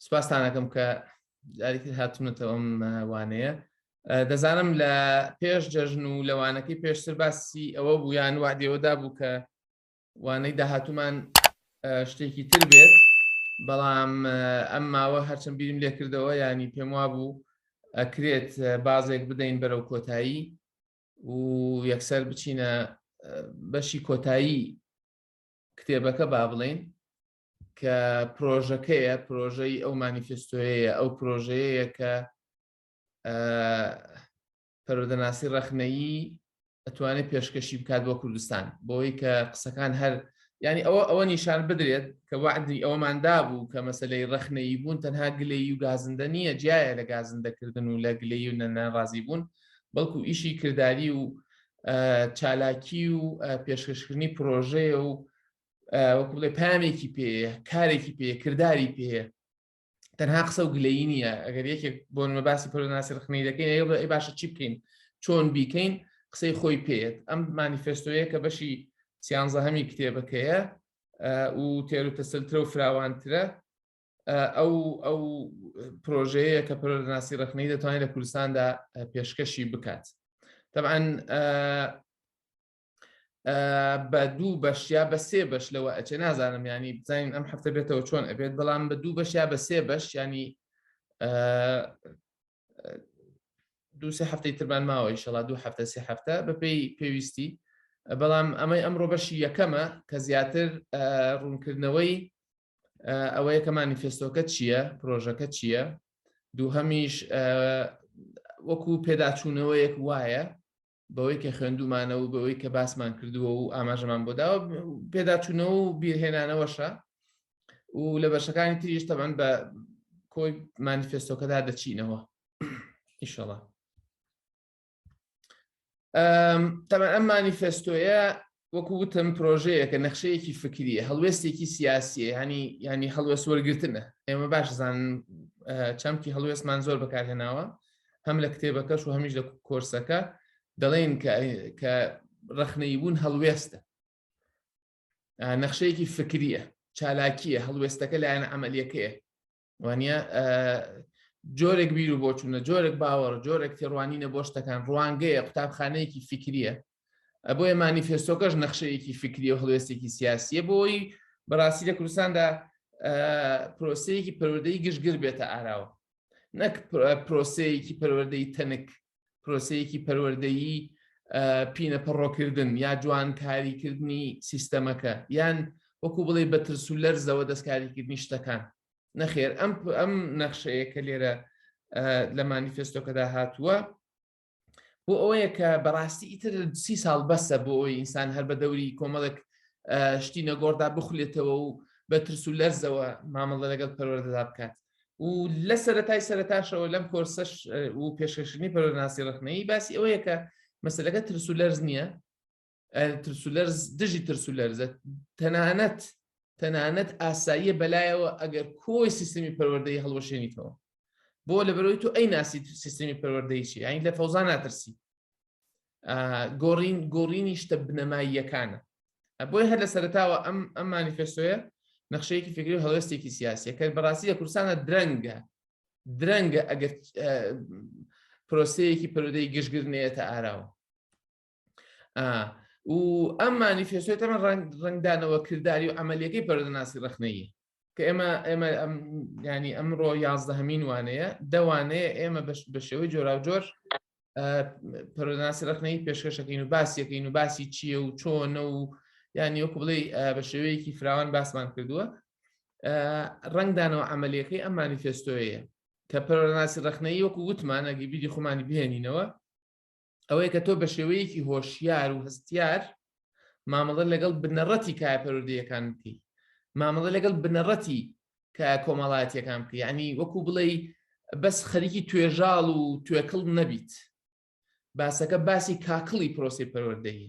سوپاسدانەکەم کە جارێکی هاتوونەتەوە ئەم وانەیە. دەزانم لە پێش جەژن و لەوانەکەی پێشتر باسی ئەوە بوو یان وعدەوەدا بوو کە وانەی داهاتوومان شتێکی تر بێت، بەڵام ئەم ماوە هەرچەند بیرم لێ کردەوە ینی پێم وا بوو ئەکرێت بازێک بدەین بەرەو کۆتایی و یەکسەر بچینە بەشی کۆتایی کتێبەکە با بڵێن کە پرۆژەکەیە، پرۆژەی ئەو مانیفێستۆیەیە، ئەو پرۆژەیەیە کە پەروەردەناسی ڕەخنەیی ئەتوانێت پێشکەشی بکات بۆ کوردستان، بۆی کە قسەکان هەر ینی ئەوە نیشان بدرێت کە وعدی ئەوەماندا بوو کە مەسەلەی ڕەخنەیی بوون تەنها گلەیی و گازندە نییە، جیایە لە گازندەکردن و لە گلەیی و نەناڕازی بوون، بەڵکو ئیشی کردداری و چالاکی و پێشکەشکردنی پرۆژەیە و وەکو بڵێ پامێکی پێەیە، کارێکی پێ، کردداری پێەیە، تەنها قسە و گلەیی نییە. ئەگەر یەکێک بۆ نمە باسی پەروەردەناسی ڕەخنەیی دەکەین ئەی باشە چی بکەین، چۆن بیکەین، قسەی خۆی پێێت. ئەم مانیفێستۆیە کە بەشی 13هەمی کتێبەکەیە و تێر و تەسەلترە و فراوانترە، ئەو پرۆژەیە کە پەروەردەناسی ڕەخنەیی دەتوانێت لە کوردستاندا پێشکەشی بکات. طبعاً بە دوو بەش یا بە سێ بەش لەوە ئەچێ، نازانم ینی بزانین ئەم هەفتە بێتەوە چۆن ئەبێت، بەڵام بە دوو بەش یا بە سێ بەش ینی دوو سێ هەفتەی ترمان ماوە ئینشەڵا 2 هەفتە 3 هەفتە بەپێی پێویستی، بەڵام ئەمەی ئەمڕۆ بەشی یەکەمە کە زیاتر ڕوونکردنەوەی ئەوەیە کە مانیفێستۆکە چییە، پرۆژەکە چییە، دووهەمیش وەکو پێداچوونەوەیەک وایە بەوەی کە خوێندومانە و بەوەی کە باسمان کردووە و ئاماژەمان بۆ داوە پێداچوونەوە و بیرهێنانەوەشە و لە بەشەکانی تریش تەبەن بە کۆی مانیفێستۆکەدا دەچینەوە ئینشەڵا. تەبەن ئەم مانیفێستۆیە وەکو وتم پرۆژەیە کە نەخشەیەکی فکریە، هەڵوێستێکی سیاسیە، ینی هەڵوێست وەرگرتنە. ئێمە باش زانن چەمکی هەڵوێستمان زۆر بەکارهێناوە، هەم لە کتێبەکەش و هەمیش لە کۆرسەکە دەڵێن کە ڕەخنەیی بوون هەڵوێستە، نەخشەیەکی فکریە، چالاکیە، هەڵوێستەکە لایەنە عەمەلیەکەیە، وانە جۆرێک بیر و بۆچوونە، جۆرێک باوەڕ، جۆرێک تێڕوانینە بۆ شتەکان، ڕوانگەیە، قوتابخانەیەکی فکریە. بۆیە مانیفێستۆکەش نەخشەیەکی فکریە و هەڵوێستێکی سیاسیە، بۆی بەڕاستی لە کوردستاندا پرۆسەیەکی پەروەردەیی گشتگیر بێتە ئاراوە، نەک پرۆسەیەکی پەروەردەیی تەنک، پرۆسەیەکی پەروەردەیی پینە پەڕۆکردن یا جوانکاریکردنی سیستەمەکە، یان وەکو بڵێ بە ترس و لەرزەوە دەستکاریکردنی شتەکان. نەخێر، ئەم نەخشەیە کە لێرە لە مانیفێستۆکەدا هاتووە بۆ ئەوەیە کە بەڕاستی ئیتر 30 ساڵ بەسە بۆ ئەوی ئینسان هەر بە دەوری کۆمەڵێک شتی نەگۆڕدا بخولێتەوە و بە ترس و لەرزەوە مامەڵە لەگەڵ پەروەردەدا بکات. و لە سەرەتاشەوە لەم کۆرسەش و پێشکەشکردنی پەروەردەناسی ڕەخنەیی باسی ئەوەیە کە مەسەلەکە ترس و لەرز نییە، ترس و لەرز دژی ترس و لەرزە، تەنانەت ئاساییە بەلایەوە ئەگەر کۆی سیستەمی پەروەردەیی هەڵوەشێنیتەوە، بۆ لەبەرەوەی تۆ ئەی ناسی سیستەمی پەروەردەیی چی، یعنی لە فەوزا ناترسی، گۆڕینی شتە بنەماییەکانە. بۆی هەر لە سەرەتاوە ئەم مانیفێستۆیە نەخشەیەکی فکری و هەڵوێستێکی سیاسیە کە بەڕاستی لە کوردستانە درەنگە ئەگەر پرۆسەیەکی پەروەردەیی گشتگرنێتە ئاراوە. و ئەم مانیفێستۆیە تەمە ڕەنگدانەوە کردداری و عەمەلیەکەی پەروەردەناسی ڕەخنەیی کە ئێمە ینی ئەمڕۆ 11هەمین وانەیە، دەوانەیە ئێمە بە شێوەی جۆراوجۆر پەروەردەناسی ڕەخنەیی پێشکەشەکەین و باسیەکەین و باسی چییە و چۆنە و ینی وەکو بڵێ بە شێوەیەکی فراوان باسمان کردووە. ڕەنگدانەوە عەمەلیەکەی ئەم مانیفێستۆیە کە پەروەردەناسی ڕەخنەیی وەکو وتمان ئەگەر بیری خۆمانی بهێنینەوە ئەوەیە کە تۆ بە شێوەیەکی هۆشیار و هەستیار مامەڵە لەگەڵ بنەڕەتی کایە پەروەردەییەکان بکەی، مامەڵە لەگەڵ بنەڕەتی کە کۆمەڵایەتیەکان بکەی، ینی وەکو بڵێ بەس خەریکی توێژاڵ و توێکڵ نەبیت، باسەکە باسی کاکڵی پرۆسی پەروەردەیی.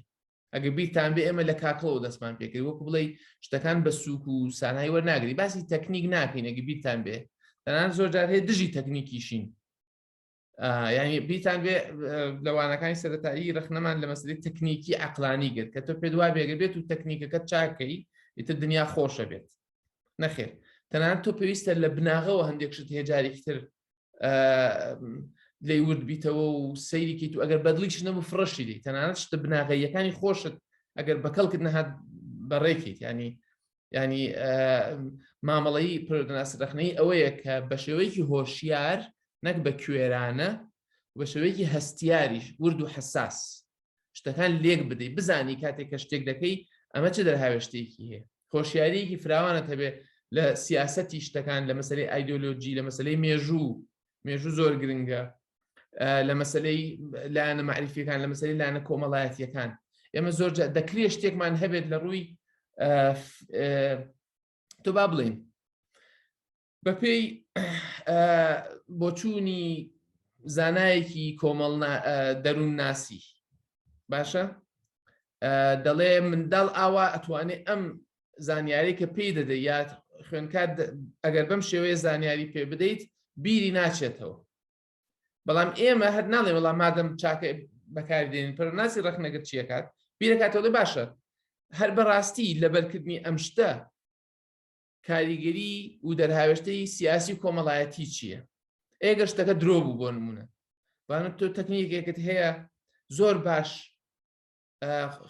ئەگەر بیرتان بێ ئێمە لە کاکڵەوە دەستمان پێکرد، وەکو بڵێ شتەکان بە سووک و سانایی وەرناگری، باسی تەکنیک ناکەین. ئەگەر بیرتان بێ تەنانەت زۆر جار هەیە دژی تەکنیکیشین، ینی بیرتان بێ لەوانەکانی سەرەتایی ڕەخنەمان لە مەسەلەی تەکنیکی عەقلانی گرت کە تۆ پێ دوای بێگەر بێت و تەکنیکەکەت چاکەی ئیتر دنیا خۆشە بێت. نەخێر، تەنانەت تۆ پێویستە لە بناغەوە هەندێک شت هێجارێکی تر لێی ورد بیتەوە و سەیریکەیت و ئەگەر بەدڵیش نەبوو فڕەشی دی تەنانەت شتە بناغەیەکانی خۆشت ئەگەر بەکەڵکت نەهات بەڕێکیت ینی مامەڵەی پەروەردەناسی ڕخنەیی ئەوەیە کە بە شێوەیەکی هۆشیار نەک بە کوێرانە بە شێوەیەکی هەستیاریش ورد و حساس شتەکان لێک بدەیت بزانی کاتێک کە شتێک دەکەی ئەمە چ دەرهاوێشتێکی هەیە هۆشیاریەکی فراوانت هەبێ لە سیاسەتی شتەکان لە مەسەلەی ئایدۆلۆجی لە مەسەلەی مێژوو زۆر گرنگە لە مەسەلەی لایەنە معریفیەکان لە مەسەلەی لایەنە کۆمەڵایەتیەکان ئێمە زۆر دەکرێت شتێکمان هەبێت لە ڕووی تۆ با بڵێن بەپێی بۆچوونی زانایەکی کۆمەڵ دەروون ناسی باشە دەڵێ منداڵ ئاوا ئەتوانێت ئەم زانیاری کە پێی دەدەیت یا خوێنکار ئەگەر بەم شێوەیە زانیاری پێ بدەیت بیری ناچێتەوە بەڵام ئێمە هەر ناڵێ وەڵام مادەم چاکە بەکاردێنین پەروەردەناسی ڕخنەگەر چیەکات بیرەکاتەوە باشە هەر بەڕاستی لەبەرکردنی ئەم شتە کاریگەری و دەرهاوێشتەی سیاسی کۆمەڵایەتی چییە ئێگەر شتەکە درۆ بوو بۆ نمونە بانە تۆ تەکنیکێکت هەیە زۆر باش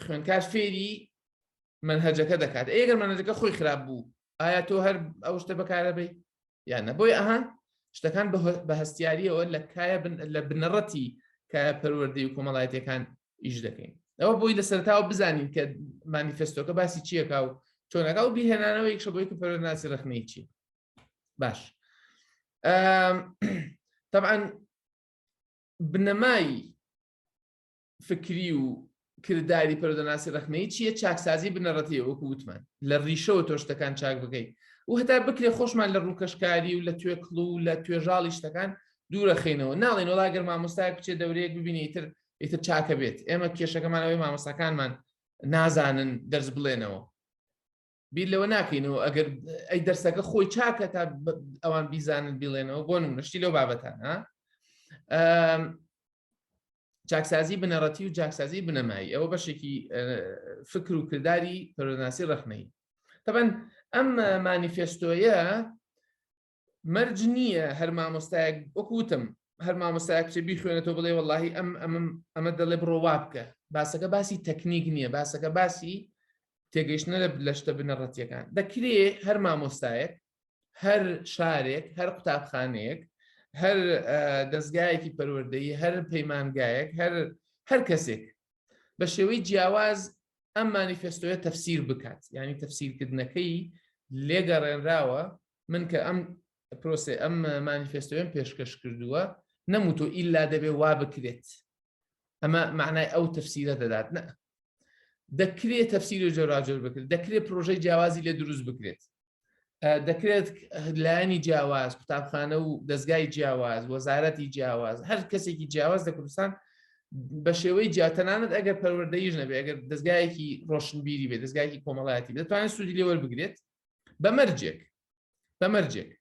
خوێنکار فێری منهەجەکە دەکات ئێگەر منهەجەکە خۆی خراپ بوو ئایا تۆ هەر ئەو شتە بەکارەبەی یان نە بۆی ئەها شتەکان بە هەستیاریەوە لە کایە لە بنەڕەتی کایە پەروەردەی و کۆمەڵایەتیەکان ئیش دەکەین ئەوە بۆی لە سەرتاوە بزانین کە مانیفێستۆکە باسی چیەکە و چۆنەکە و بیهێنانەوە یەکشە بۆی کە پەروەردەناسی ڕخنەی چی باش طبعاً بنەمای فکری و کردداری پەروەردەناسی ڕخنەی چییە چاکسازی بنەڕەتیە وەکو وتمان لە ڕیشەوە تۆ شتەکان چاک بکەیت و هەتا بکرێ خۆشمان لە ڕووکەشکاری و لە توێ کڵ و لە توێژاڵی شتەکان دوورەخینەوە ناڵێن وڵاگەر مامۆستایەک بچێت دەورەیەک ببینی ئیتر چاکە بێت ئێمە کێشەکەمانەوەی مامۆستاکانمان نازانن دەرس بڵێنەوە بیر لەوە ناکەینەوە ئەگەر ئەی دەرسەکە خۆی چاکە تا ئەوان بیزانن بڵێنەوە بۆ نمونەشتی لەو بابەتان چاکسازی بنەڕەتی و چاکسازی بنەمایی ئەوە بەشێکی فکر و کردداری پەروەردەناسی ڕخنەی طبعاً ئەم مانیفێستۆیە مەرج نییە هەر مامۆستایەک وەکوتم هەر مامۆستایەک بچێ بیخوێنێتەوە بڵێ وەڵڵاهی ئەمە دەڵێ بڕۆ وا بکە باسەکە باسی تەکنیک نییە باسەکە باسی تێگەیشتنە لە شتە بنەڕەتیەکان دەکرێت هەر مامۆستایەک هەر شارێک هەر قوتابخانەیەک هەر دەستگایەکی پەروەردەیی هەر پەیمانگایەک هەر کەسێک بە شێوەی جیاواز ئەم مانیفێستۆیە تەفسیر بکات یعنی تەفسیرکردنەکەی لێگەڕێنراوە من کە ئەم پرۆسێ ئەم مانیفێستۆیەم پێشکەش کردووە نەموتۆ ئیلا دەبێ وا بکرێت ئەمە معنای ئەو تەفسیرە دەدات نە دەکرێت تەفسیری جۆراوجۆر بکرێت دەکرێت پرۆژەی جیاوازی لێ دروست بکرێت دەکرێت لایەنی جیاواز قوتابخانە و دەستگای جیاواز وەزارەتی جیاواز هەر کەسێکی جیاواز لە کوردستان بە شێوەی جیاتەنانت ئەگەر پەروەردەییش نەبێ ئەگەر دەستگایەکی ڕۆشنبیری بێت دەستگایەکی کۆمەڵایەتی دەتوانێت سوودی لێ وەربگرێت بەمەرجێک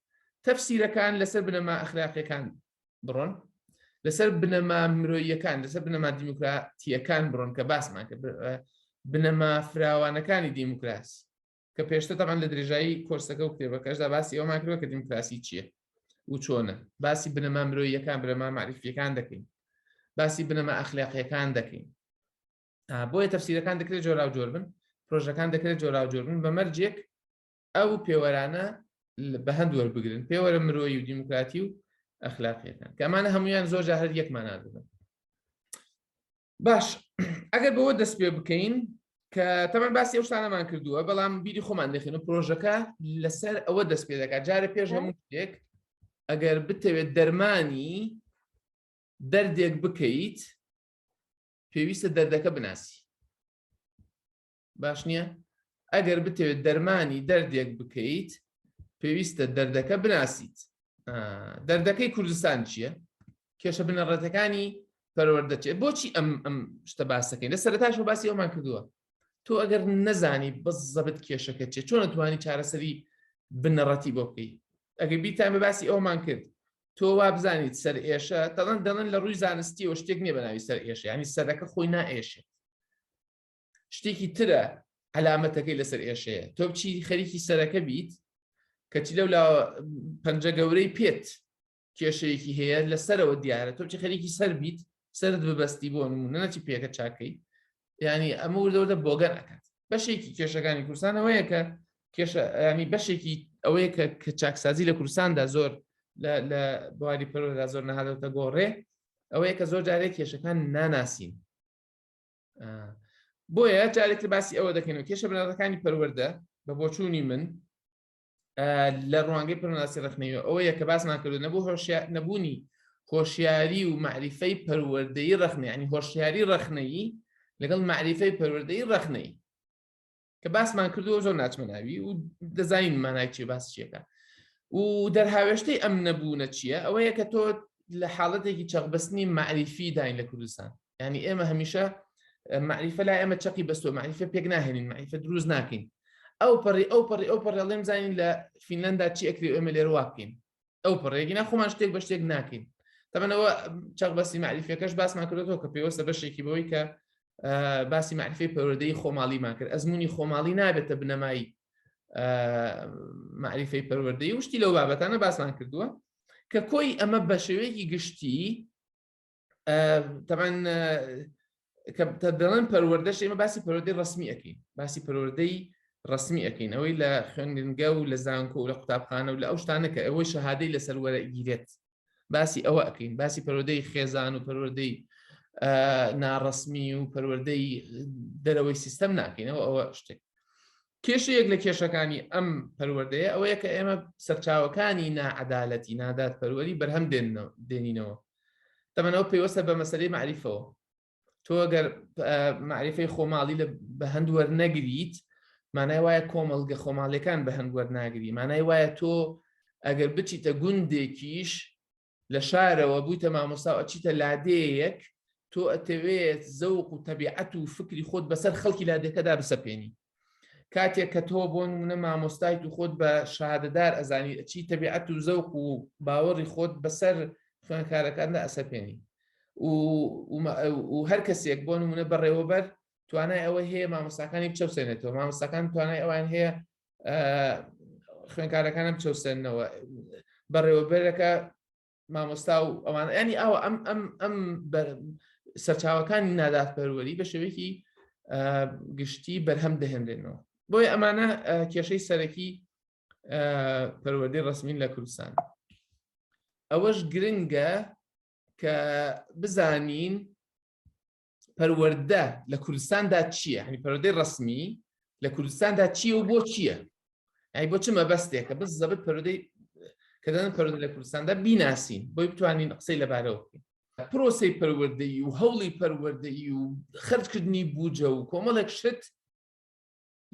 تەفسیرەکان لەسەر بنەما ئەخلاقیەکان بڕۆن لەسەر بنەما مرۆییەکان لەسەر بنەما دیموکراتیەکان بڕۆن کە باسمان کە بنەما فراوانەکانی دیموکراسی کە پێشتر تەمان لە درێژایی کۆرسەکە و کتێبەکەشدا باسی ئەومان کردووە کە دیموکراسی چییە و چۆنە باسی بنەما مرۆییەکان بنەما معریفیەکان دەکەین باسی بنەما ئەخلاقیەکان دەکەین بۆیە تەفسیرەکان دەکرێت جۆراوجۆر بن پرۆژەکان دەکرێت جۆراوجۆر بن بە مەرجێک ئەو پێوەرانە بە هەند وەربگرن پێوەرە مرۆیی و دیموکراتی و ئەخلاقیەکان کە ئەمانە هەمویان زۆرجار هەر یەکمانان دەبن باش ئەگەر بەوە دەست پێ بکەین کە تەمان باسی ئەو شتانەمان کردووە بەڵام بیری خۆمان دەخێن و پرۆژەکە لەسەر ئەوە دەست پێ دەکات جارە پێش هەموو شتێک ئەگەر بتەوێت دەرمانی دەردێک بکەیت پێویستە دەردەکە بناسی باش نییە ئەگەر بتەوێت دەرمانی دەردێک بکەیت پێویستە دەردەکە بناسیت دەردەکەی کوردستان چییە کێشە بنەڕەتەکانی پەروەردەچێت بۆچی ئەم شتە باسەکەین لە سەرەتاشەوە باسی ئەومان کردووە تۆ ئەگەر نەزانی بەزەبت کێشەکە چێت چۆن نەتوانی چارەسەری بنەڕەتی بۆ بکەیت ئەگەر بیتان بە باسی ئەومان کرد تۆ وا بزانیت سەر ئێشە دەڵێن لە ڕووی زانستیەوە شتێک نییە بەناوی سەر ئێشە ینی سەرەکە خۆی نائێشێت شتێکی ترە علامەتەکەی لەسەر ئێشەیە تۆ بچی خەریکی سەرەکە بیت کەچی لەولا پەنجە گەورەی پێت کێشەیەکی هەیە لەسەرەوە دیارە تۆ بچی خەریکی سەر بیت سرت ببەستی بۆ نمونە نەچی پێکە چاکەی ینی ئەمە وردەوردە بۆگەن ئەکات بەشێکی کێشەکانی کوردستان ئەوەیە کە ینی بەشێکی ئەوەیە کە چاکسازی لە کوردستاندا زۆر لە بواری پەروەردە زۆر نەهاتەوەتە گۆڕێ ئەوەیە کە زۆر جارێک کێشەکان ناناسین بۆیە جارێک لە باسی ئەوە دەکەینەوە کێشە بنەڕەتەکانی پەروەردە بە بۆچوونی من لە ڕوانگەی پەروەردەناسی ڕەخنەویە ئەوەیە کە باسمان کردو نەبوونی هۆشیاری و معریفەی پەروەردەیی ڕەخنەی ینی هۆشیاری ڕەخنەیی لەگەڵ معریفەی پەروەردەیی ڕەخنەی کە باسمان کردووە زۆر ناچمەناوی و دەزانین مانای چێ باس چیەکە و دەرهاوێشتەی ئەم نەبوونە چییە ئەوەیە کە تۆ لە حاڵەتێکی چەقبەستنی معریفی داین لە کوردستان ینی ئێمە هەمیشە معریفە لا ئێمە چەقی بەستۆ معریفە پێک ناهێنین معریفە دروست ناکەین ئەو پەڕی ئەڵێم زانین لە فینلەندا چی ئەکری ئێمە لێرە واکەین ئەو پەڕێکی ناخۆمان شتێک بە شتێک ناکەین تەمەنەوە چەقبەستی معریفەکەش باسمان کردەوە کە پێوەستە بەشێکی بەوەی کە باسی معریفەی پەروەردەیی خۆماڵیمان کرد ئەزمموی خۆماڵی نابێتە بنەمای معریفەی پەروەردەیی وشتی لەو بابەتانە باسمان کردووە کە کۆی ئەمە بە شێوەیەکی گشتی تەمان کە دەڵێن پەروەردەش ئێمە باسی پەروەردەی ڕسمی ئەەکەین باسی پەروەردەی ڕسمی ئەەکەین ئەوەی لە خوێندنگە و لە زانکۆ و لە قوتابخانە و لە ئەو شتانە کە ئەوەی شەهادەی لەسەر وەرەگیرێت باسی ئەوە ئەەکەین باسی پەروەردەی خێزان و پەروەردەی ناڕسمی و پەروەردەی دەرەوەی سیستەم ناکەینەوە ئەوە شتێک کێشەیەک لە کێشەکانی ئەم پەروەردەیە ئەوەیە کە ئێمە سەرچاوەکانی نائەدالەتی نادات پەروەری بەرهەم دێنینەوە تەمەنەوە پێوەستە بە مەسەلەی معریفەوە تۆ ئەگەر معریفەی خۆماڵی لە بە هەند وەرنەگریت مانای وایە کۆمەڵگە خۆماڵیەکان بە هەند وەرناگری مانای وایە تۆ ئەگەر بچیتە گوندێکیش لە شارەوە بوویتە مامۆستا ئەچیتە لادەیەک تۆ ئەتەوێت زەوق و تەبیعەت و فکری خۆت بەسەر خەڵکی لادەکەدا بسەپێنی کاتێک کە تۆ بۆ نمونە مامۆستای تو خۆت بە شادەدار ئەزانی ئەچی تەبیعەت و زەوق و باوەڕی خۆت بەسەر خوێنکارەکاندا ئەسەپێنی و هەر کەسێک بۆ نمونە بەڕێوەبەر توانای ئەوە هەیە مامۆستاکانی بچەوسێنێتەوە مامۆستاکان توانای ئەوان هەیە خوێنکارەکانە بچەوسێنەوە بەڕێوەبەرەکە مامۆستا و ئەوان ینی ئەوە ئەم سەرچاوەکانی نادات پەروەری بە شێوەیەکی گشتی بەرهەم دەهێنرێنەوە بۆیە ئەمانە کێشەی سەرەکی پەروەردەی ڕسمین لە کوردستان ئەوەش گرنگە کە بزانین پەروەردە لە کوردستاندا چییە هەنی پەروەردەی ڕسمی لە کوردستاندا چییە و بۆ چییە ئەی بۆ چ مەبەستێکە بس زەبت پەروەردەی کە دەن پەروەردە لە کوردستاندا بیناسین بۆی بتوانین قسەی لەبارەوە بکەین پرۆسەی پەروەردەیی و هەوڵی پەروەردەیی و خەرجکردنی بوجە و کۆمەڵێک شت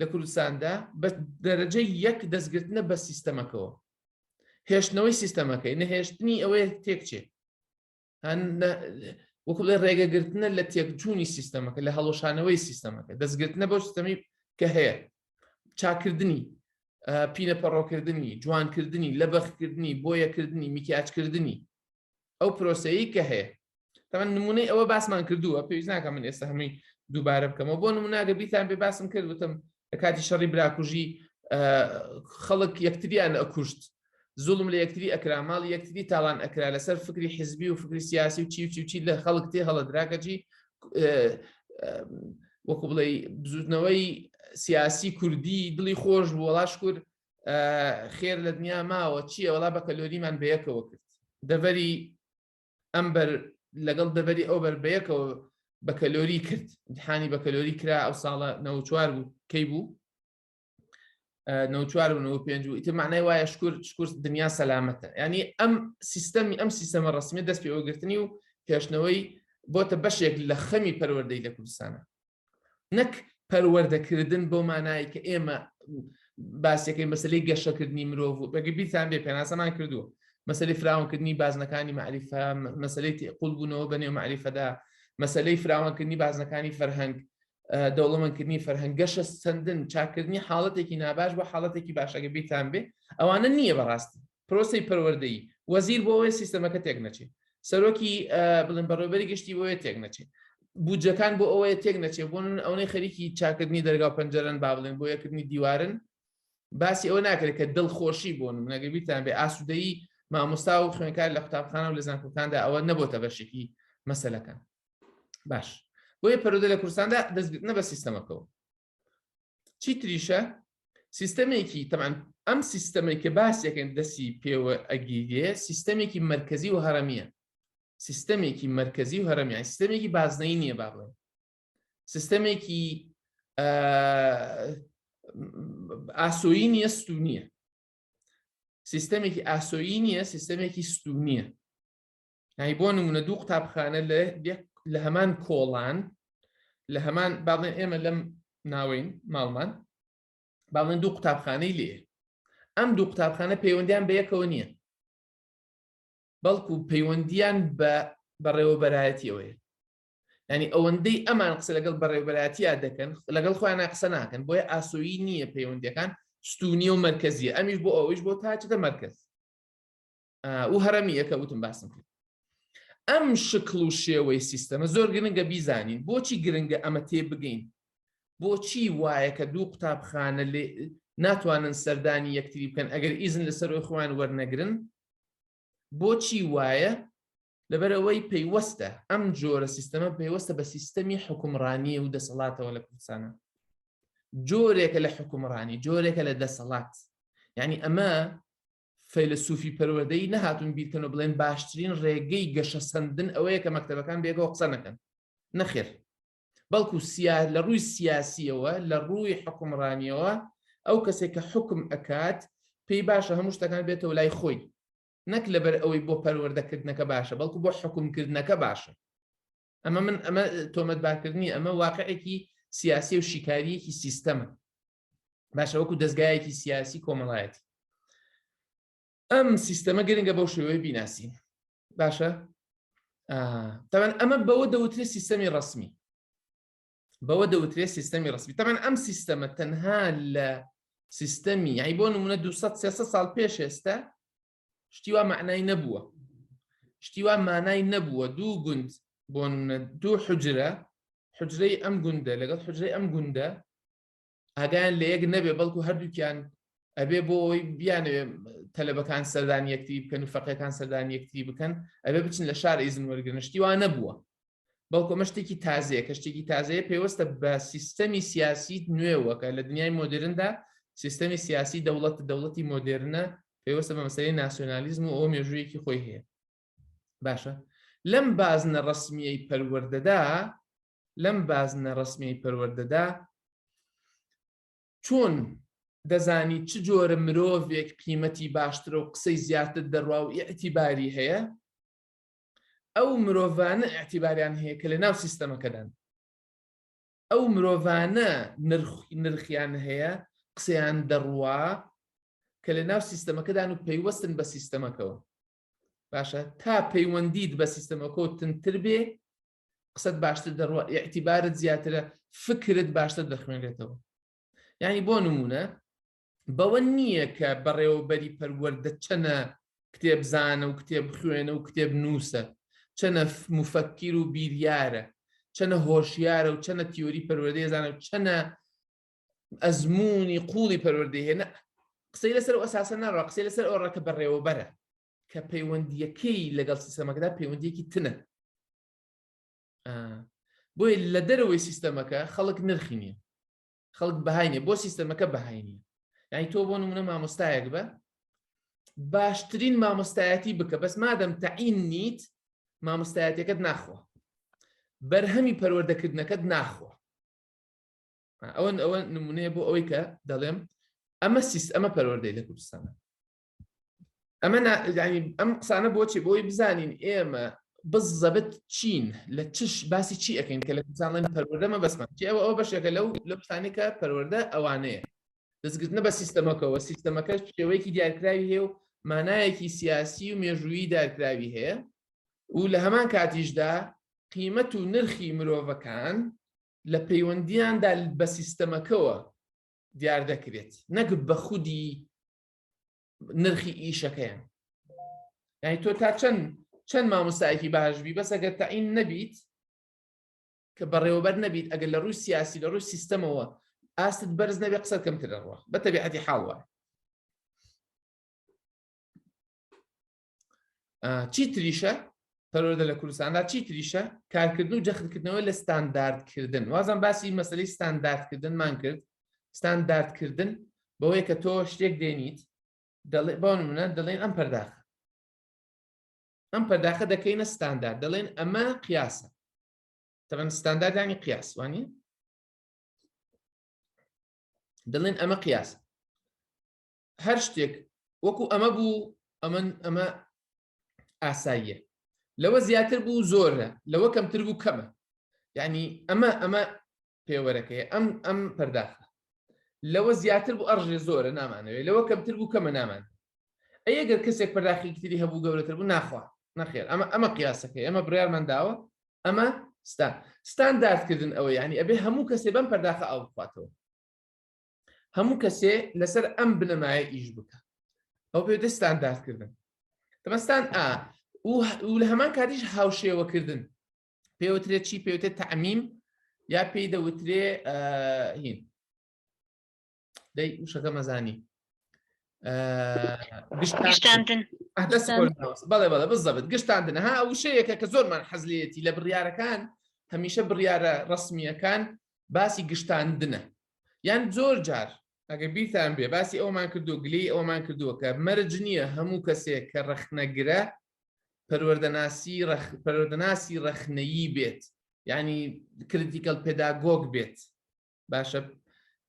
لە کوردستاندا بە دەرەجەی یەک دەستگرتنە بە سیستەمەکەوە هێشتنەوەی سیستەمەکەی نەهێشتنی ئەوەیە تێکچێت وەکو بڵێ ڕێگەگرتنە لە تێکچوونی سیستەمەکە لە هەڵۆشانەوەی سیستەمەکە دەستگرتنە بۆ سیستەمی کە هەیە چاکردنی پینە پەڕۆکردنی جوانکردنی لەبەخکردنی بۆیەکردنی میکیاجکردنی ئەو پرۆسەیە کە هەیە تەمان نمونەی ئەوە باسمان کردووە پێویست ناکەم من ئێستا هەمووی دووبارە بکەمەوە بۆ نموناگە بیتان بێ باسم کرد وتم لە کاتی شەڕی براکوژی خەڵک یەکتریان ئەکوشت زوڵم لە یەکتری ئەکرا ماڵ یەکتری تاڵان ئەکرا لەسەر فکری حیزبی و فکری سیاسی و چی لە خەڵک تێ هەڵەدراکەجی وەکو بڵێ بزوتنەوەی سیاسی کوردی دڵی خۆش وەڵاش کورد خێر لە دنیا ماوە چییە وەڵا بە کەلۆریمان بەیەکەوە کرد دەڤەری ئەمبەر لەگەڵ دەڤەری ئەو بەر بەیەکەوە بە کەلۆری کرد امتحانی بە کەلۆری کرا ئەو ساڵە 94 بوو کەی بوو 94 و 95 و ئیتر معنای وایە شکور دنیا سەلامەتە ینی ئەم سیستەمە ڕسمیە دەست پێوەگرتنی و پێشنەوەی بۆتە بەشێک لە خەمی پەروەردەی لە کوردستانە نەک پەروەردەکردن بۆ مانایی کە ئێمە باسیەکەی مەسلەی گەشەکردنی مرۆڤ بەگە بیرتان بێ پێناسەمان کردووە مەسلەی فراوانکردنی بازنەکانی معریفە مەسلەی قوڵبوونەوە بەنێو معریفەدا مەسلەی فراوانکردنی بازنەکانی فەرهەنگ دەوڵەمەندکردنی فەرهەنگ گەشە سندن چاکردنی حاڵەتێکی ناباش بۆ حاڵەتێکی باشەکە بیرتان بێ ئەوانە نییە بەڕاستی پرۆسەی پەروەردەیی وەزیر بۆ ئەوەیە سیستەمەکە تێک نەچێت سەرۆکی بڵێن بەڕێوەبەری گشتی بۆیە تێک نەچێت بودجەکان بۆ ئەوەیە تێک نەچێت بۆ ئەوەی خەریکی چاکردنی دەرگا و پەنجەرەن با بڵێن بۆ یەکردنی دیوارن باسی ئەوە ناکرێت کە دڵخۆشی بۆن نەگەر بیتان بێ ئاسوودەیی مامۆستا و خوێنکار لە قوتابخانە و لە زانکۆکاندا ئەوە نەبووتە بەشێکی مەسەلەکان. باش بۆیە پەرودە لە کوردستاندا دەستگرتنە بە سیستەمەکەەوە. چی تریشە؟ سیستەمێکی تەمان ئەم سیستەمێک کە باسیەکەن دەستی پێوە ئەگیرێ سیستەمێکی مرکزی و هەرەمیە. سیستەمێکی مرکزی و هەرەمیە، سیستەمێکی بازنەی نییە با بڵێن. سیستەمێکی ئاسۆیی نییە، ستونیە. سیستەمێکی ئاسۆیی نییە، سیستەمێکی ستونیە. نای بۆ نمونە دوو قوتابخانە لە هەمان کۆڵان لە هەمان باڵێن ئێمە لەم ناوەین ماڵمان باڵێن دوو قوتابخانەی لێ ئەم دوو قوتابخانە پەیوەندیان بە یەکەوە نییە، بەڵکو پەیوەندیان بە بەڕێوەبەرایەتیەوەیە. ینی ئەوەندەی ئەمان قسە لەگەڵ بەڕێوەبەرایەتیا دەکەن لەگەڵ خۆیان قسە ناکەن، بۆیە ئاسۆیی نییە پەیوەندیەکان ستونیە و مرکزیە. ئەمیش بۆ ئەوەیش بۆ تاچەتە مرکز و هەرەمیە کە وتم باسم کرد. ئەم شکل و شێوەی سیستەمە زۆر گرنگە بیزانین. بۆچی گرنگە ئەمە تێبگەین؟ بۆچی وایە کە دوو قوتابخانە ناتوانن سەردانی یەکتری بکەن ئەگەر ئیزن لەسەر ئەوی خۆیان وەرنەگرن؟ بۆچی وایە؟ لەبەرەوەی پەیوەستە ئەم جۆرە سیستەمە پەیوەستە بە سیستەمی حکومڕانیە و دەسەڵاتەوە لە کوردستانە. جۆرێکە لە حکومڕانی، جۆرێکە لە دەسەڵات. یعنی ئەمە فەیلسوفی پەروەردەی نەهاتون بیرکەنەوە بڵێن باشترین ڕێگەی گەشە سەندن ئەوەیە کە مەکتەبەکان بێگەوە قسە نەکەن. نەخێر، بەڵکو لە ڕووی سیاسیەوە لە ڕووی حکومڕانیەوە ئەو کەسێک کە حکم ئەکات پێی باشە هەموو شتەکان بێتەوە لای خۆی، نەک لەبەر ئەوەی بۆ پەروەردەکردنەکە باشە، بەڵکو بۆ حکومکردنەکە باشە. ئەمە تۆمەتبارکردنی، ئەمە واقعێکی سیاسی و شیکاریەکی سیستەمە. باشە وەکو دەستگایەکی سیاسی کۆمەڵایەتی. ئەم سیستەمە گرنگە بەو شێوەیە بیناسین. باشە؟ تەمان ئەمە بەوە دەوترێت سیستەمی ڕسمی. بەوە دەوترێت سیستەمی ڕسمی. تەمان ئەم سیستەمە تەنها لە سیستەمی یعنی بۆ نمونە 200-300 ساڵ پێش ئێستا شتی وا معنای نەبووە. شتی وا مانای نەبووە. دوو گوند بۆ نمونە دوو حجرەی ئەم گوندە لەگەڵ حجرەی ئەم گوندە ئاگایان لە یەک نەبێ، بەڵکو هەردووکیان ئەبێ بۆ ئەوی بیانێ تەلەبەکان سەردانی یەکتری بکەن و فەقێکان سەردانی یەکتری بکەن، ئەبێ بچن لە شار ئیزن وەرگرن. شتی وا نەبووە، بەڵکو ئەمە شتێکی تازەیە کە شتێکی تازەیە پێوەستە بە سیستەمی سیاسی نوێوەکە لە دنیای مۆدرندا. سیستەمی سیاسی دەوڵەتی مۆدرنە پێوەستە بە مەسەلەی ناسیۆنالیزم و ئەوە مێژوویەکی خۆی هەیە. باشە لەم بازنە ڕسمیەی پەروەردەدا چۆن دەزانی چ جۆرە مرۆڤێک قیمەتی باشترە و قسەی زیاتر دەڕوا و ئیعتیباری هەیە؟ ئەو مرۆڤانە ئیعتیباریان هەیە کە لە ناو سیستەمەکەدان. ئەو مرۆڤانە نرخیان هەیە، قسەیان دەڕوا کە لە ناو سیستەمەکەدان و پەیوەستن بە سیستەمەکەوە. باشە تا پەیوەندیت بە سیستەمەکەەوە تنتر بێ، قسەت باشتر دەڕوا، ئیعتیبارت زیاترە، فکرت باشتر دەخوێنرێتەوە. یعنی بۆ نمونە بەوە نییە کە بەڕێوەبەری پەروەردە چەنە کتێب زانە و کتێب خوێنە و کتێب نووسە، چەنە مفەکیر و بیریارە، چەنە هۆشیارە و چەنە تیۆری پەروەردەی زانە و چەنە ئەزمموی قوڵی پەروەردەی هێنە. قسەی لەسەر ئەساسە ناڕوا، قسەی لەسەر ئەو ڕەکە بەڕێوەبەرە کە پەیوەندیەکەی لەگەڵ سیستەمەکەدا پەیوەندیەکی تنە. بۆیە لە دەرەوەی سیستەمەکە خەڵک نرخی نییە، خەڵک بەهای نییە، بۆ سیستەمەکە بەهای نییە. یعنی تۆ بۆ نمونە مامۆستایەک بە باشترین مامۆستایەتی بکە، بەس مادەم تەعین نیت مامۆستایەتەکەت ناخوە، بەرهەمی پەروەردەکردنەکەت ناخوە. ئەوە نمونەیە بۆ ئەوەی کە دەڵێم ئەمە پەروەردەی لە کوردستانە. ئەم قسانە بۆچی؟ بۆی بزانین ئێمە بزەبت چین لە چش باسی چی ئەەکەین کە لە کوردستان پەروەردەمە بەسمان چی ئەوە بەشێکە لە پشتانی کە پەروەردە ئەوانەیە دەستگرتنە بە سیستەمەکەەوە. سیستەمەکە شێوەیەکی دیارکراوی هەیە و مانایەکی سیاسی و مێژوویی دارکراوی هەیە و لە هەمان کاتیشدا قیمەت و نرخی مرۆڤەکان لە پەیوەندیاندا بە سیستەمەکەوە دیار دەکرێت، نەک بە خودی نرخی ئیشەکەیان. یعنی تۆ تا چەند مامۆستایەکی باشبی بەس ئەگەر تەعین نەبیت کە بەڕێوەبەر نەبیت، ئەگەر لە ڕووی سیاسی لە ڕووی سیستەمەوە ئاستت بەرز نەبێ قسە کەمتر ئەڕوا بە تەبیعەتی حاڵ وایە. چی تریشە پەروەردە لە کوردستاندا چی تریشە کارکردن و جەختکردنەوە لە ستانداردکردن. وازم باسی مەسەلەی ستانداردکردنمان کرد. ستانداردکردن بەوەی کە تۆ شتێک دێنیت بۆ نمونە دەڵێن ئەم پەرداخە دەکەینە ستاندارد دەڵێن ئەمە قیاسە. تەمەن ستاندارد یانی قیاس وانی دەڵێن ئەمە قیاس هەر شتێک وەکو ئەمە بوو ئەمە ئاساییە لەوە زیاتر بوو زۆرە لەوە کەمتر بوو کەمە یعنی ئەمە پێوەرەکەیە ئەم پەرداخە لەوە زیاتر بوو ئەڕژێ زۆرە نامانەوێت لەوە کەمتر بوو کەمە نامان ئەگەر کەسێک پەرداخی تری هەبوو گەورەتر بوو ناخوا نەخێر ئەمە قیاسەکەی ئەمە بڕیارمان داوە ئەمە ستانداردکردن ئەوە یعنی ئەبێ هەموو کەسێ بەم پەرداخە ئاو بخواتەوە هەموو کەسێ لەسەر ئەم بنەمایە ئیش بکە ئەو پێوتە ستانداردکردن تەمەستان و لە هەمان کاتیش هاوشێوەکردن پێوترێت چی پێوتێت تەعمیم یا پێی دەوترێ هین دەی وشەکە مەزانی گشتاندن بەڵێ بزەبێت گشتاندن ها ئەو شەیەکە کە زۆرمان حەزلێتی لە بڕیارەکان هەمیشە بڕیارە ڕسمیەکان باسی گشتاندنە یان زۆر جار ئەگەر بیرتان بێ باسی ئەومان کردو گلی ئەومان کردووە کە مەرج نییە هەموو کەسێک کە ڕەخنەگرە پەروەردەناسی ڕەخنەیی بێت یعنی کریتیکەل پێداگۆگ بێت باشە